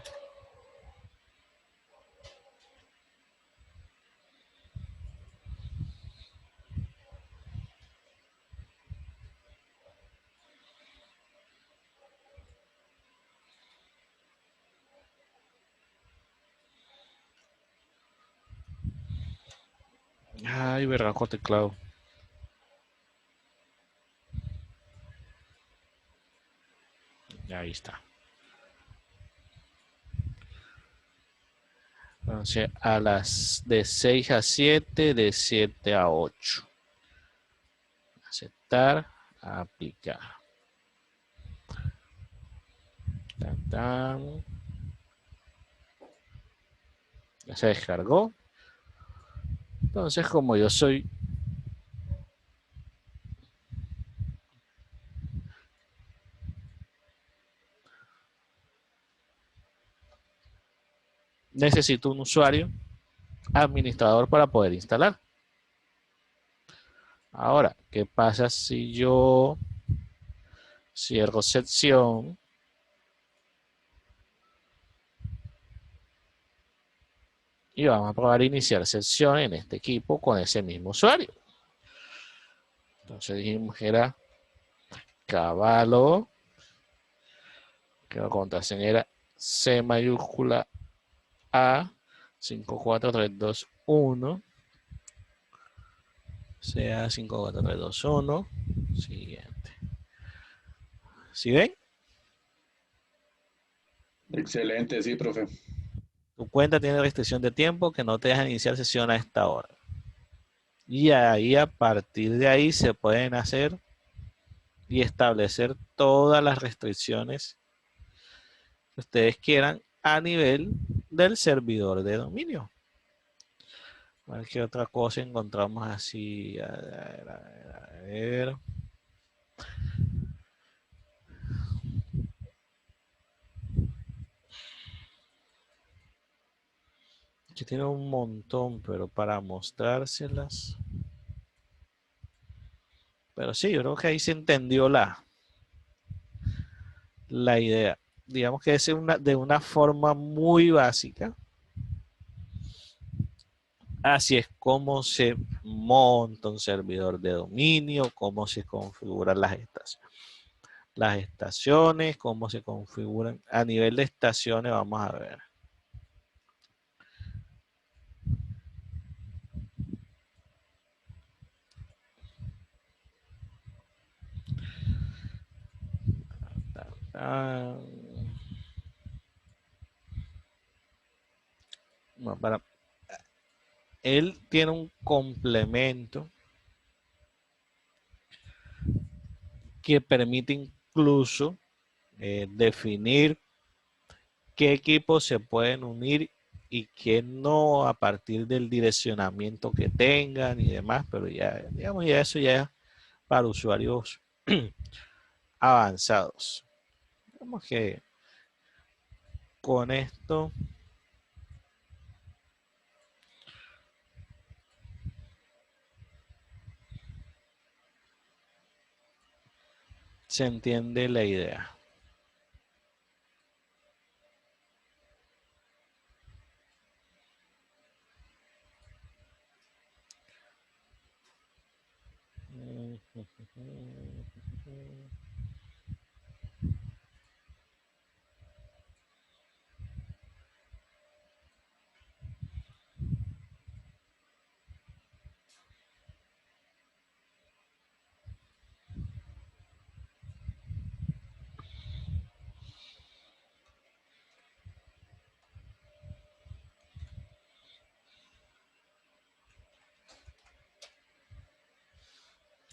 Ay, vergaco teclado. Ahí está. Entonces, a las de 6 a 7, de 7 a 8. Aceptar, aplicar. Tan, tan. Ya se descargó. Entonces, como yo soy necesito un usuario administrador para poder instalar. Ahora, ¿qué pasa si yo cierro sección y vamos a probar iniciar sesión en este equipo con ese mismo usuario? Entonces dijimos que era Caballo, que la contraseña era C mayúscula A 54321, sea 54321, siguiente. ¿Sí ven? Excelente, sí, profe. Tu cuenta tiene restricción de tiempo que no te deja iniciar sesión a esta hora. Y ahí, a partir de ahí, se pueden hacer y establecer todas las restricciones que ustedes quieran a nivel del servidor de dominio. A ver qué otra cosa encontramos así. A ver. Aquí tiene un montón, pero para mostrárselas. Pero sí, yo creo que ahí se entendió la idea. Digamos que es de una forma muy básica. Así es como se monta un servidor de dominio, cómo se configuran las estaciones. Las estaciones, cómo se configuran. A nivel de estaciones, vamos a ver. Bueno, él tiene un complemento que permite incluso definir qué equipos se pueden unir y qué no a partir del direccionamiento que tengan y demás, pero ya, digamos, ya eso ya es para usuarios avanzados. Digamos que con esto Se entiende la idea.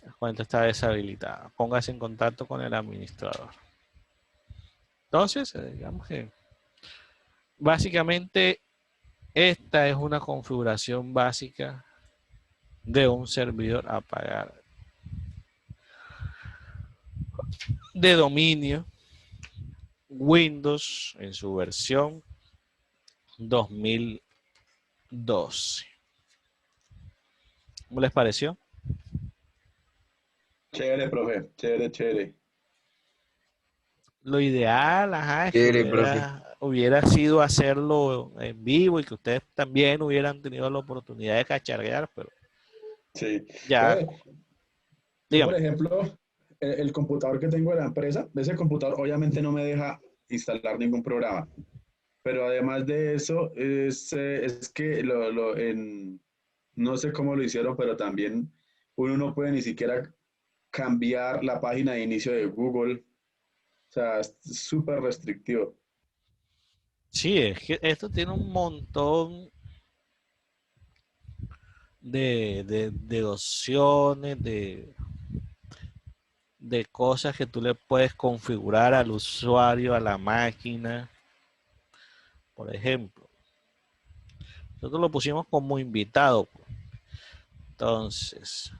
La cuenta está deshabilitada. Póngase en contacto con el administrador. Entonces, digamos que básicamente esta es una configuración básica de un servidor a pagar de dominio Windows en su versión 2012. ¿Cómo les pareció? Chévere, profe, chévere, chévere. Lo ideal, ajá, es que Chévere, profe. hubiera sido hacerlo en vivo y que ustedes también hubieran tenido la oportunidad de cacharrear, pero Sí. ya, Profe, yo, por dígame. ejemplo, el computador que tengo de la empresa, ese computador obviamente no me deja instalar ningún programa. Pero además de eso, es que no sé cómo lo hicieron, pero también uno no puede ni siquiera cambiar la página de inicio de Google. O sea, es súper restrictivo. Sí, es que esto tiene un montón de opciones, de cosas que tú le puedes configurar al usuario, a la máquina. Por ejemplo, nosotros lo pusimos como invitado. Entonces,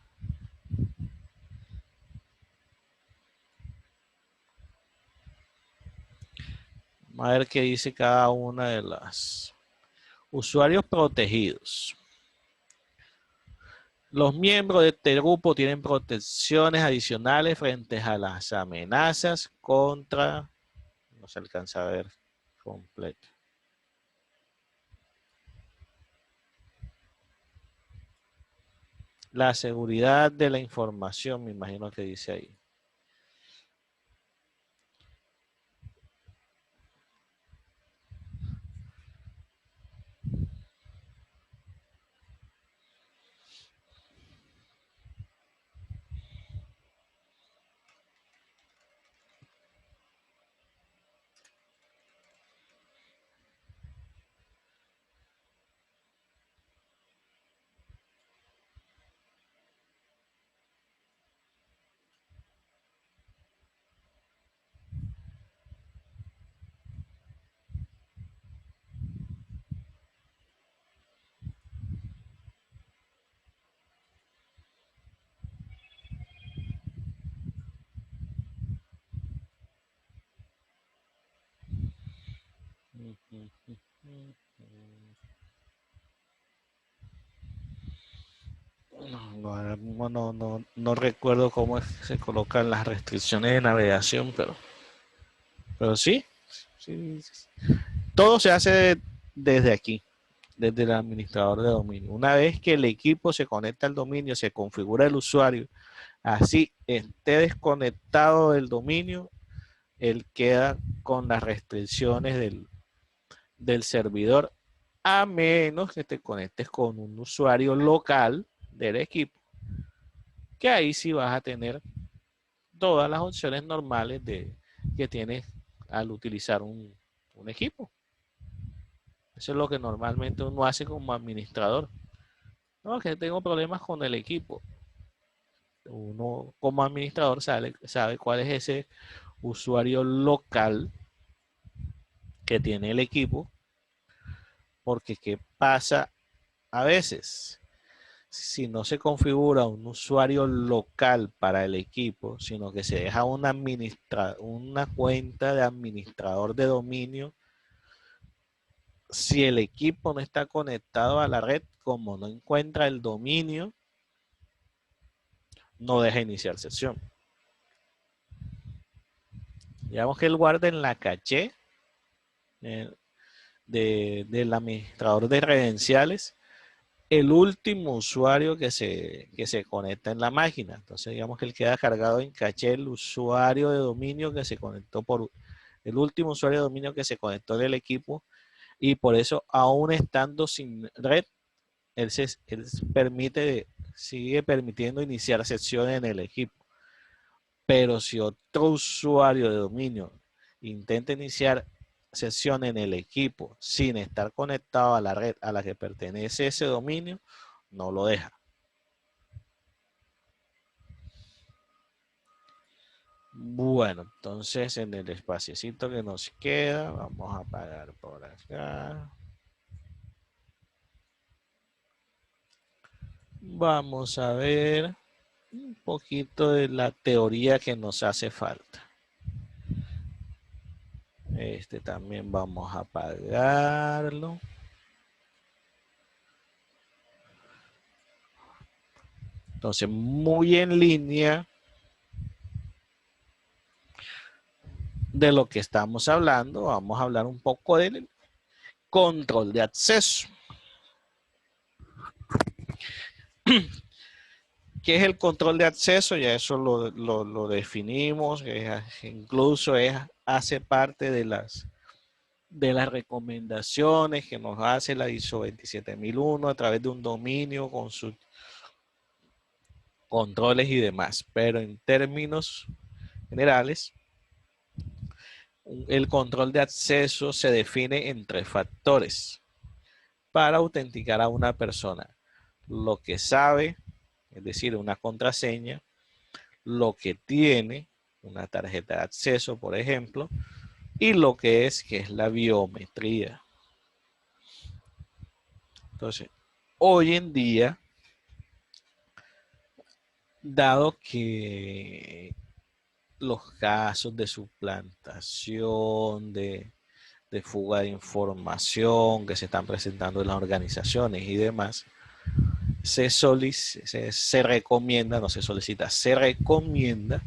vamos a ver qué dice cada una de las usuarios protegidos. Los miembros de este grupo tienen protecciones adicionales frente a las amenazas contra, no se alcanza a ver completo. La seguridad de la información, me imagino que dice ahí. No recuerdo cómo se colocan las restricciones de navegación, pero sí, sí, todo se hace desde aquí, desde el administrador de dominio. Una vez que el equipo se conecta al dominio, se configura el usuario, así esté desconectado del dominio, él queda con las restricciones del servidor, a menos que te conectes con un usuario local del equipo, que ahí sí vas a tener todas las opciones normales que tienes al utilizar un equipo. Eso es lo que normalmente uno hace como administrador. No, que tengo problemas con el equipo. Uno como administrador sabe cuál es ese usuario local que tiene el equipo, porque ¿qué pasa a veces? Si no se configura un usuario local para el equipo, sino que se deja una cuenta de administrador de dominio, si el equipo no está conectado a la red, como no encuentra el dominio, no deja iniciar sesión. Digamos que él guarda en la caché del administrador de credenciales el último usuario que se conecta en la máquina. Entonces, digamos que él queda cargado en caché el usuario de dominio que se conectó el último usuario de dominio que se conectó del equipo, y por eso, aún estando sin red, él sigue permitiendo iniciar sesiones en el equipo. Pero si otro usuario de dominio intenta iniciar sesión en el equipo sin estar conectado a la red a la que pertenece ese dominio, no lo deja. Bueno, entonces en el espaciecito que nos queda, vamos a apagar por acá. Vamos a ver un poquito de la teoría que nos hace falta. Este también vamos a apagarlo. Entonces, muy en línea de lo que estamos hablando, vamos a hablar un poco del control de acceso. ¿Qué es el control de acceso? Ya eso lo definimos, incluso hace parte de las recomendaciones que nos hace la ISO 27001 a través de un dominio con sus controles y demás. Pero en términos generales, el control de acceso se define en 3 factores para autenticar a una persona: lo que sabe, es decir, una contraseña; lo que tiene, una tarjeta de acceso, por ejemplo; y lo que es la biometría. Entonces, hoy en día, dado que los casos de suplantación, de fuga de información que se están presentando en las organizaciones y demás, se recomienda, no se solicita, se recomienda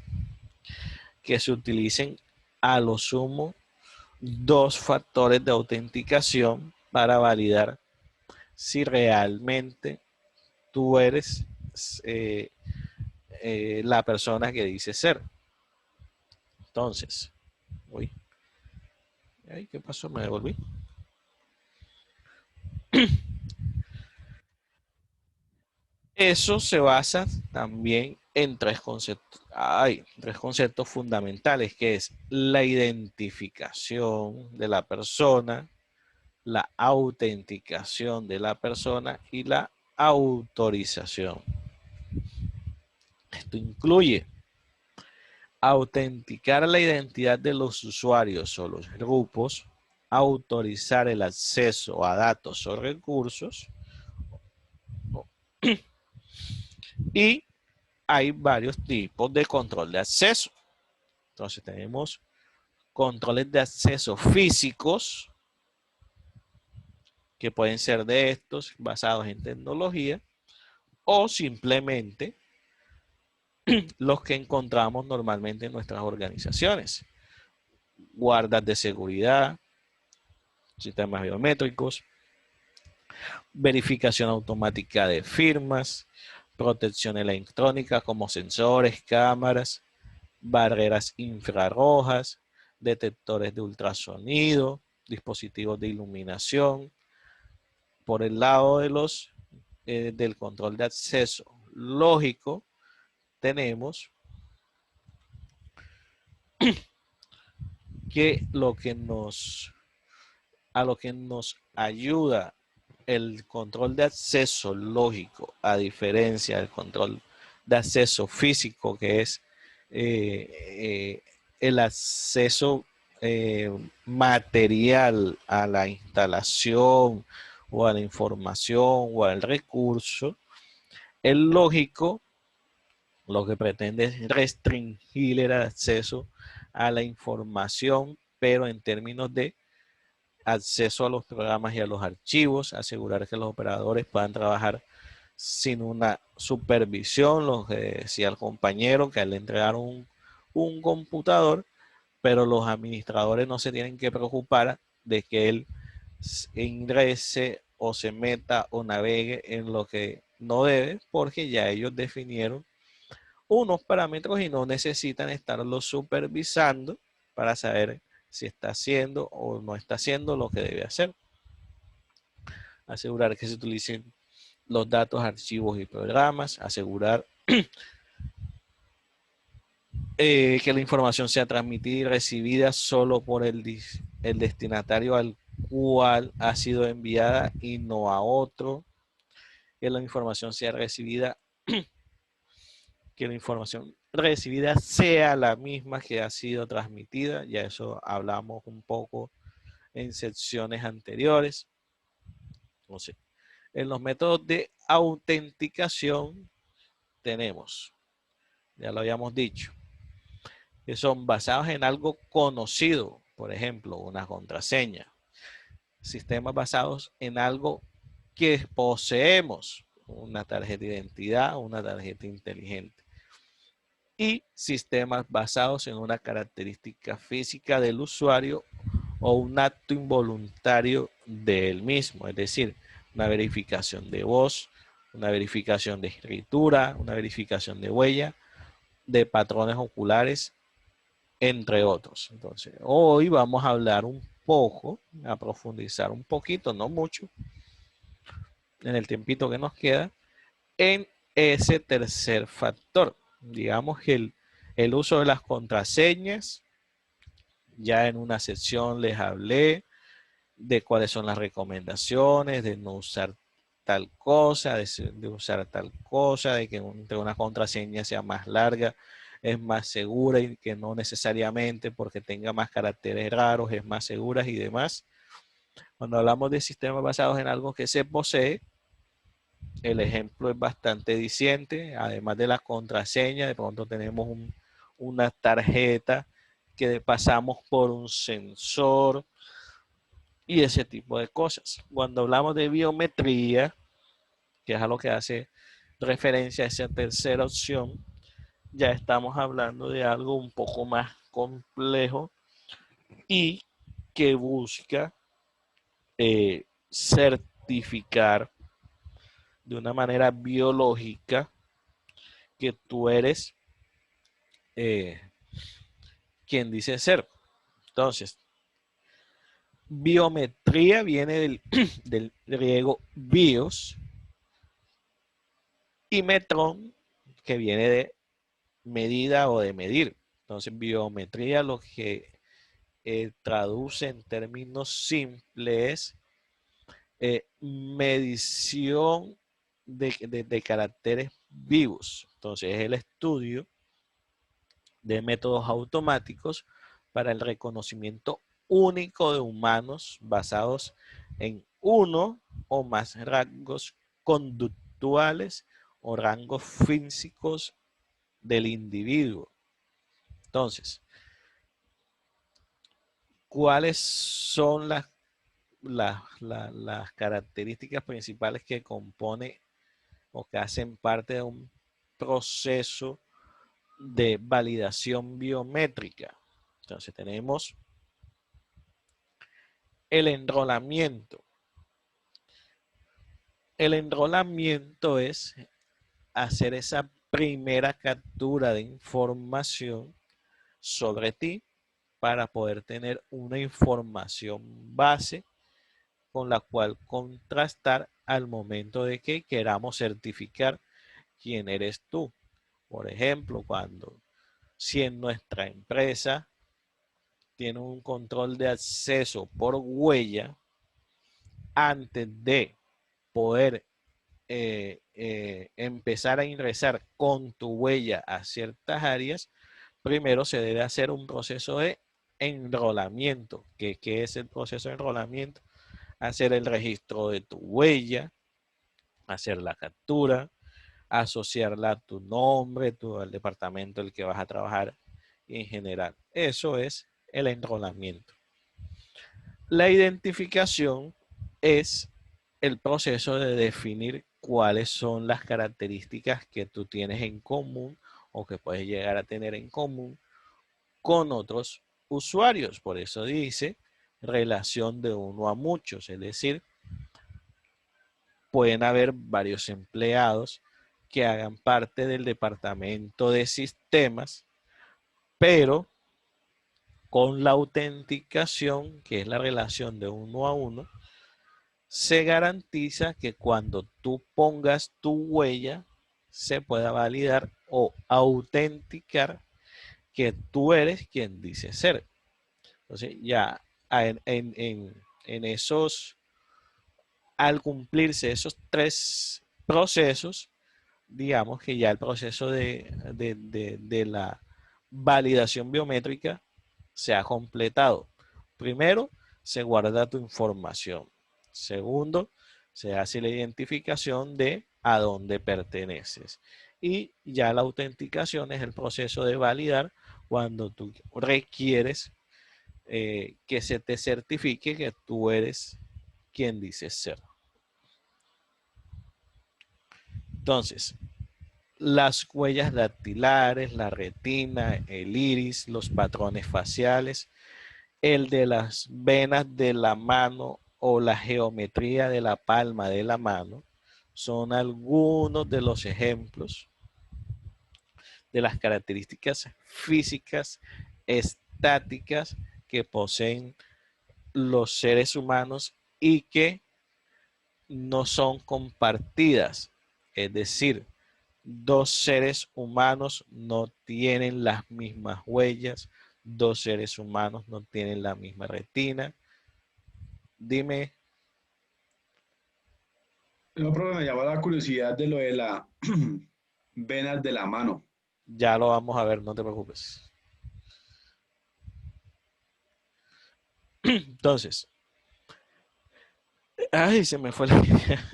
que se utilicen a lo sumo 2 factores de autenticación para validar si realmente tú eres eh, la persona que dice ser. Entonces, uy, ay, ¿qué pasó? Me devolví. Eso se basa también en 3 conceptos. Hay 3 conceptos fundamentales, que es la identificación de la persona, la autenticación de la persona y la autorización. Esto incluye autenticar la identidad de los usuarios o los grupos, autorizar el acceso a datos o recursos, y hay varios tipos de control de acceso. Entonces tenemos controles de acceso físicos, que pueden ser de estos basados en tecnología, o simplemente los que encontramos normalmente en nuestras organizaciones: guardas de seguridad, sistemas biométricos, verificación automática de firmas, protección electrónica como sensores, cámaras, barreras infrarrojas, detectores de ultrasonido, dispositivos de iluminación. Por el lado de del control de acceso lógico, tenemos que a lo que nos ayuda el control de acceso lógico, a diferencia del control de acceso físico, que es el acceso material a la instalación o a la información o al recurso. El lógico lo que pretende es restringir el acceso a la información, pero en términos de acceso a los programas y a los archivos, asegurar que los operadores puedan trabajar sin una supervisión. Lo que decía el compañero, que al entregar un computador, pero los administradores no se tienen que preocupar de que él ingrese o se meta o navegue en lo que no debe, porque ya ellos definieron unos parámetros y no necesitan estarlo supervisando para saber si está haciendo o no está haciendo lo que debe hacer. Asegurar que se utilicen los datos, archivos y programas, asegurar que la información sea transmitida y recibida solo por el destinatario al cual ha sido enviada y no a otro, que la información sea recibida, que la información recibida sea la misma que ha sido transmitida, ya eso hablamos un poco en secciones anteriores. Entonces, en los métodos de autenticación tenemos, ya lo habíamos dicho, que son basados en algo conocido, por ejemplo, una contraseña. Sistemas basados en algo que poseemos, una tarjeta de identidad, una tarjeta inteligente. Y sistemas basados en una característica física del usuario o un acto involuntario del mismo, es decir, una verificación de voz, una verificación de escritura, una verificación de huella, de patrones oculares, entre otros. Entonces, hoy vamos a hablar un poco, a profundizar un poquito, no mucho, en el tiempito que nos queda, en ese tercer factor. Digamos que el uso de las contraseñas, ya en una sección les hablé de cuáles son las recomendaciones, de no usar tal cosa, de usar tal cosa, de que una contraseña sea más larga, es más segura y que no necesariamente porque tenga más caracteres raros es más segura y demás. Cuando hablamos de sistemas basados en algo que se posee, el ejemplo es bastante diciente. Además de la contraseña, de pronto tenemos una tarjeta que pasamos por un sensor y ese tipo de cosas. Cuando hablamos de biometría, que es a lo que hace referencia a esa tercera opción, ya estamos hablando de algo un poco más complejo y que busca certificar de una manera biológica que tú eres eh, quien dice ser. Entonces, biometría viene del griego bios y metrón, que viene de medida o de medir. Entonces, biometría lo que traduce en términos simples medición de caracteres vivos. Entonces, es el estudio de métodos automáticos para el reconocimiento único de humanos basados en uno o más rasgos conductuales o rangos físicos del individuo. Entonces, ¿cuáles son las características principales que compone o que hacen parte de un proceso de validación biométrica? Entonces tenemos el enrolamiento. El enrolamiento es hacer esa primera captura de información sobre ti para poder tener una información base con la cual contrastar al momento de que queramos certificar quién eres tú. Por ejemplo, si en nuestra empresa tiene un control de acceso por huella, antes de poder empezar a ingresar con tu huella a ciertas áreas, primero se debe hacer un proceso de enrolamiento. ¿Qué es el proceso de enrolamiento? Hacer el registro de tu huella, hacer la captura, asociarla a tu nombre, al departamento en el que vas a trabajar en general. Eso es el enrolamiento. La identificación es el proceso de definir cuáles son las características que tú tienes en común o que puedes llegar a tener en común con otros usuarios. Por eso dice relación de uno a muchos, es decir, pueden haber varios empleados que hagan parte del departamento de sistemas, pero con la autenticación, que es la relación de uno a uno, se garantiza que cuando tú pongas tu huella, se pueda validar o autenticar que tú eres quien dice ser. Entonces, ya en esos, al cumplirse esos tres procesos, digamos que ya el proceso de la validación biométrica se ha completado. Primero, se guarda tu información. Segundo, se hace la identificación de a dónde perteneces. Y ya la autenticación es el proceso de validar cuando tú requieres que se te certifique que tú eres quien dices ser. Entonces, las huellas dactilares, la retina, el iris, los patrones faciales, el de las venas de la mano o la geometría de la palma de la mano, son algunos de los ejemplos de las características físicas estáticas que poseen los seres humanos y que no son compartidas. Es decir, dos seres humanos no tienen las mismas huellas, dos seres humanos no tienen la misma retina. Dime. No, pero me llama la curiosidad de lo de la venas de la mano. Ya lo vamos a ver, no te preocupes. Entonces, ay, se me fue la idea.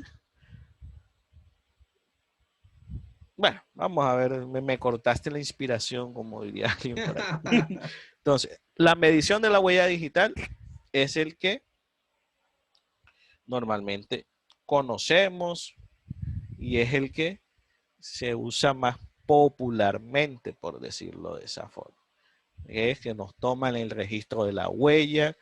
Bueno, vamos a ver, me cortaste la inspiración, como diría alguien por ahí. Entonces, la medición de la huella digital es el que normalmente conocemos y es el que se usa más popularmente, por decirlo de esa forma. Es que nos toman el registro de la huella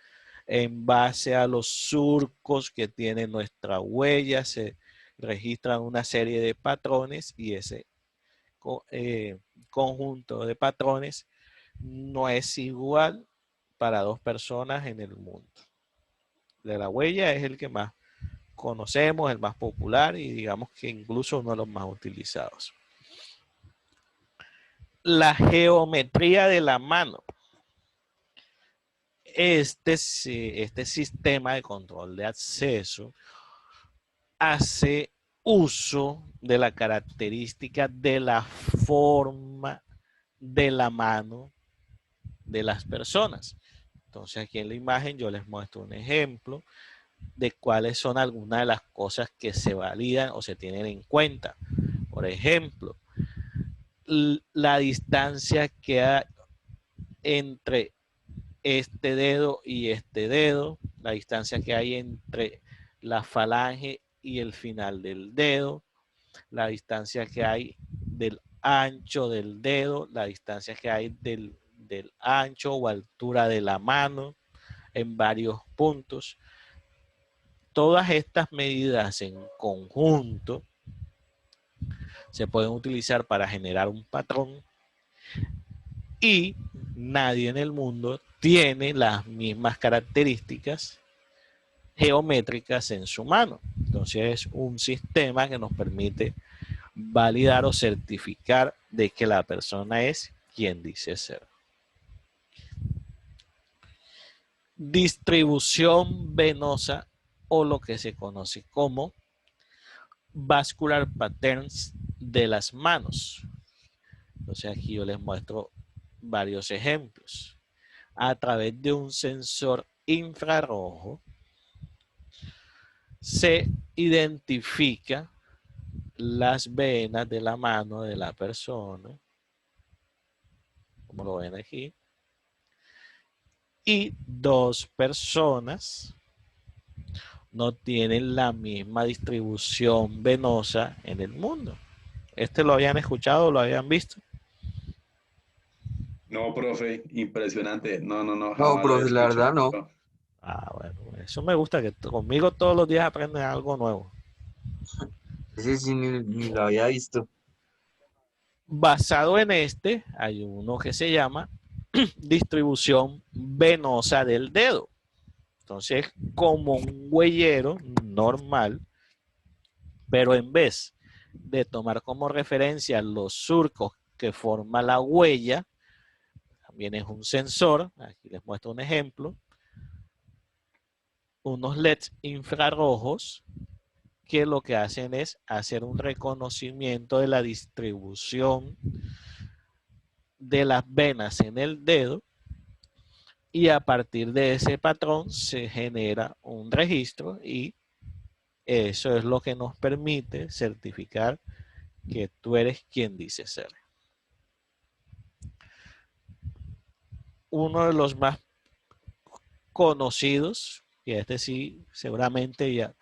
en base a los surcos que tiene nuestra huella, se registran una serie de patrones y ese conjunto de patrones no es igual para dos personas en el mundo. De la huella es el que más conocemos, el más popular y digamos que incluso uno de los más utilizados. La geometría de la mano. Este sistema de control de acceso hace uso de la característica de la forma de la mano de las personas. Entonces aquí en la imagen yo les muestro un ejemplo de cuáles son algunas de las cosas que se validan o se tienen en cuenta. Por ejemplo, la distancia que hay entre este dedo y este dedo, la distancia que hay entre la falange y el final del dedo, la distancia que hay del ancho del dedo, la distancia que hay del ancho o altura de la mano en varios puntos. Todas estas medidas en conjunto se pueden utilizar para generar un patrón y nadie en el mundo tiene las mismas características geométricas en su mano. Entonces es un sistema que nos permite validar o certificar de que la persona es quien dice ser. Distribución venosa o lo que se conoce como vascular patterns de las manos. Entonces aquí yo les muestro varios ejemplos. A través de un sensor infrarrojo se identifica las venas de la mano de la persona, como lo ven aquí, y dos personas no tienen la misma distribución venosa en el mundo. ¿Este lo habían escuchado o lo habían visto? No, profe, impresionante. No, no, no, No, jamás lo había profe, la escuchado. verdad no. Ah, bueno, eso me gusta, que conmigo todos los días aprendes algo nuevo. Ese sí ni lo había visto. Basado en este, hay uno que se llama distribución venosa del dedo. Entonces, como un huellero normal, pero en vez de tomar como referencia los surcos que forma la huella, también es un sensor, aquí les muestro un ejemplo, unos LEDs infrarrojos que lo que hacen es hacer un reconocimiento de la distribución de las venas en el dedo, y a partir de ese patrón se genera un registro, y eso es lo que nos permite certificar que tú eres quien dice ser. Uno de los más conocidos, y este sí seguramente ya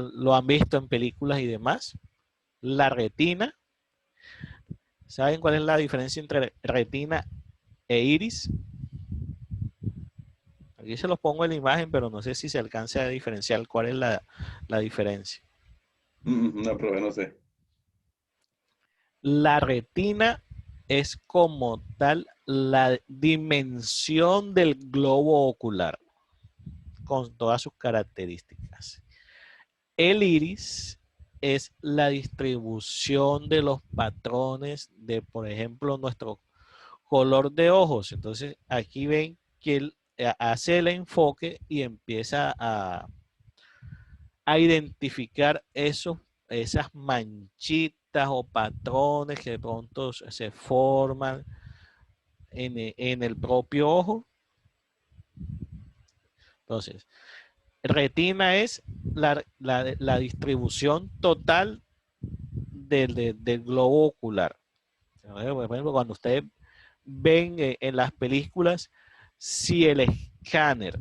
lo han visto en películas y demás, la retina. ¿Saben cuál es la diferencia entre retina e iris? Aquí se los pongo en la imagen, pero no sé si se alcanza a diferenciar cuál es la diferencia. No, profe, no sé. La retina es como tal la dimensión del globo ocular con todas sus características. El iris es la distribución de los patrones de, por ejemplo, nuestro color de ojos. Entonces, aquí ven que él hace el enfoque y empieza a identificar esas manchitas o patrones que de pronto se forman en el propio ojo. Entonces, retina es la distribución total del globo ocular. Por ejemplo, cuando ustedes ven en las películas, si el escáner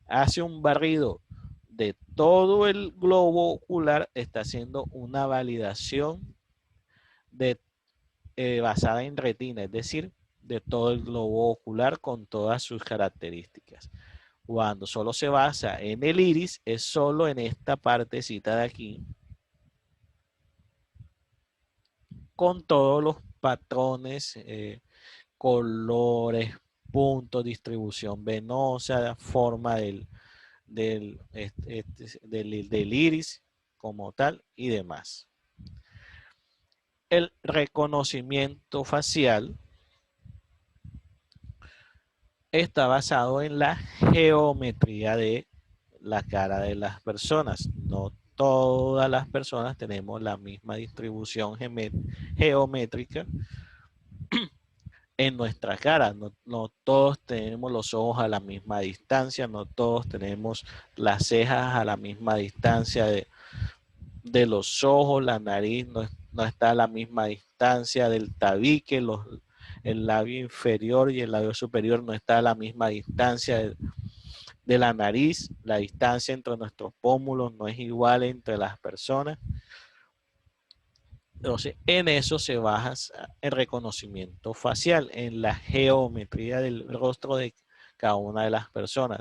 hace un barrido de todo el globo ocular, está haciendo una validación de, basada en retina, es decir, de todo el globo ocular con todas sus características. Cuando solo se basa en el iris, es solo en esta partecita de aquí, con todos los patrones, colores, puntos, distribución venosa, forma del iris como tal y demás. El reconocimiento facial está basado en la geometría de la cara de las personas. No todas las personas tenemos la misma distribución geométrica en nuestra cara. No todos tenemos los ojos a la misma distancia, no todos tenemos las cejas a la misma distancia de los ojos, la nariz no está a la misma distancia del tabique, el labio inferior y el labio superior no está a la misma distancia de la nariz, la distancia entre nuestros pómulos no es igual entre las personas. Entonces, en eso se basa el reconocimiento facial, en la geometría del rostro de cada una de las personas.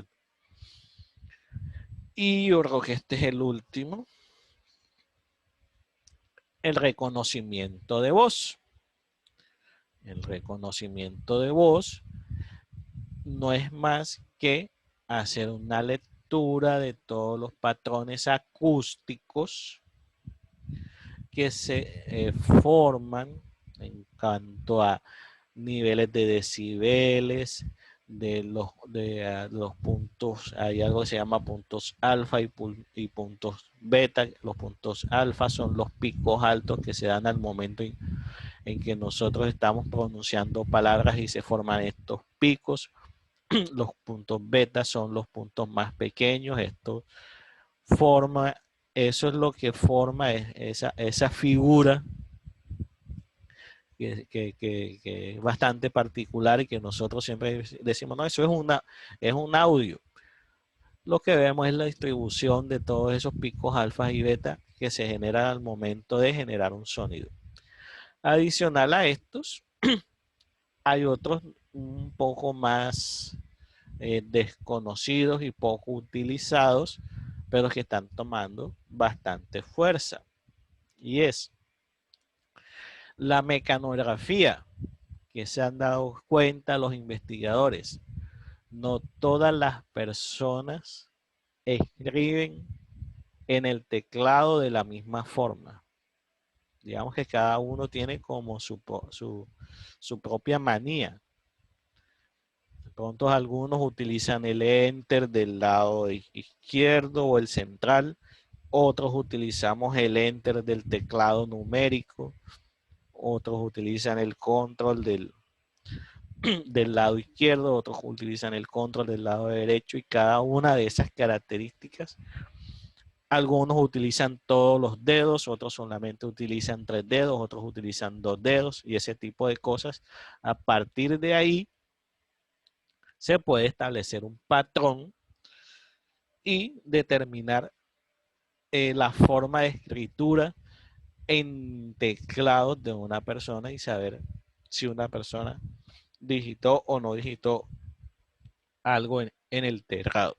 Y yo creo que este es el último, el reconocimiento de voz. El reconocimiento de voz no es más que hacer una lectura de todos los patrones acústicos que se forman en cuanto a niveles de decibeles, de los puntos, hay algo que se llama puntos alfa y puntos beta. Los puntos alfa son los picos altos que se dan al momento en que nosotros estamos pronunciando palabras y se forman estos picos. Los puntos beta son los puntos más pequeños. Esto forma, eso es lo que forma esa figura que es bastante particular y que nosotros siempre decimos, no, eso es un audio. Lo que vemos es la distribución de todos esos picos alfa y beta que se generan al momento de generar un sonido. Adicional a estos, Hay otros un poco más desconocidos y poco utilizados, pero que están tomando bastante fuerza. Y es la mecanografía, que se han dado cuenta los investigadores. No todas las personas escriben en el teclado de la misma forma. Digamos que cada uno tiene como su propia manía. De pronto algunos utilizan el enter del lado izquierdo o el central. Otros utilizamos el enter del teclado numérico. Otros utilizan el control del lado izquierdo. Otros utilizan el control del lado derecho. Y cada una de esas características, algunos utilizan todos los dedos, otros solamente utilizan 3 dedos, otros utilizan 2 dedos y ese tipo de cosas. A partir de ahí se puede establecer un patrón y determinar la forma de escritura en teclados de una persona y saber si una persona digitó o no digitó algo en el teclado.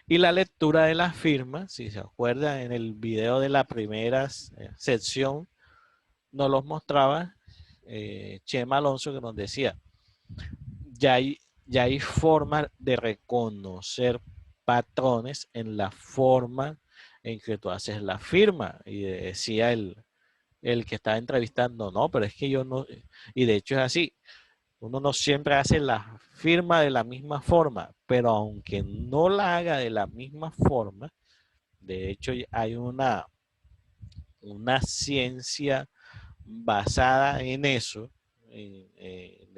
Y la lectura de las firmas, si se acuerdan en el video de la primera sección, nos los mostraba Chema Alonso, que nos decía, ya hay formas de reconocer patrones en la forma en que tú haces la firma. Y decía el que estaba entrevistando, no, pero es que yo no, y de hecho es así, uno no siempre hace la firma de la misma forma, pero aunque no la haga de la misma forma, de hecho hay una ciencia basada en eso,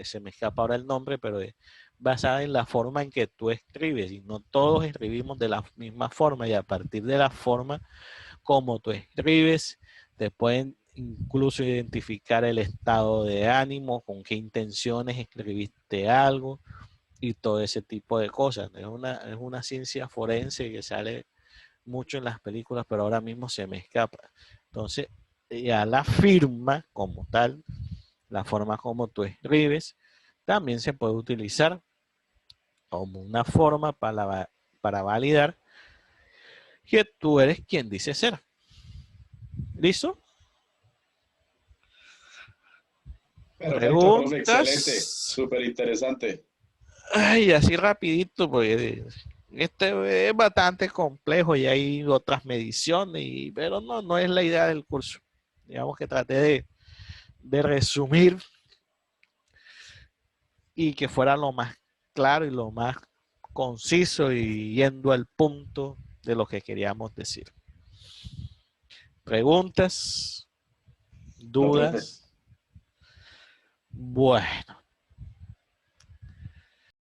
se me escapa ahora el nombre, pero es basada en la forma en que tú escribes, y no todos escribimos de la misma forma, y a partir de la forma como tú escribes, te pueden incluso identificar el estado de ánimo, con qué intenciones escribiste algo y todo ese tipo de cosas. Es una ciencia forense que sale mucho en las películas, pero ahora mismo se me escapa. Entonces, ya la firma como tal, la forma como tú escribes, también se puede utilizar como una forma para validar que tú eres quien dice ser. ¿Listo? Perfecto, profe, excelente, Preguntas. súper interesante. Ay, así rapidito, porque este es bastante complejo y hay otras mediciones, pero no es la idea del curso. Digamos que traté de resumir y que fuera lo más claro y lo más conciso y yendo al punto de lo que queríamos decir. ¿Preguntas? No, profe. ¿Dudas? Bueno,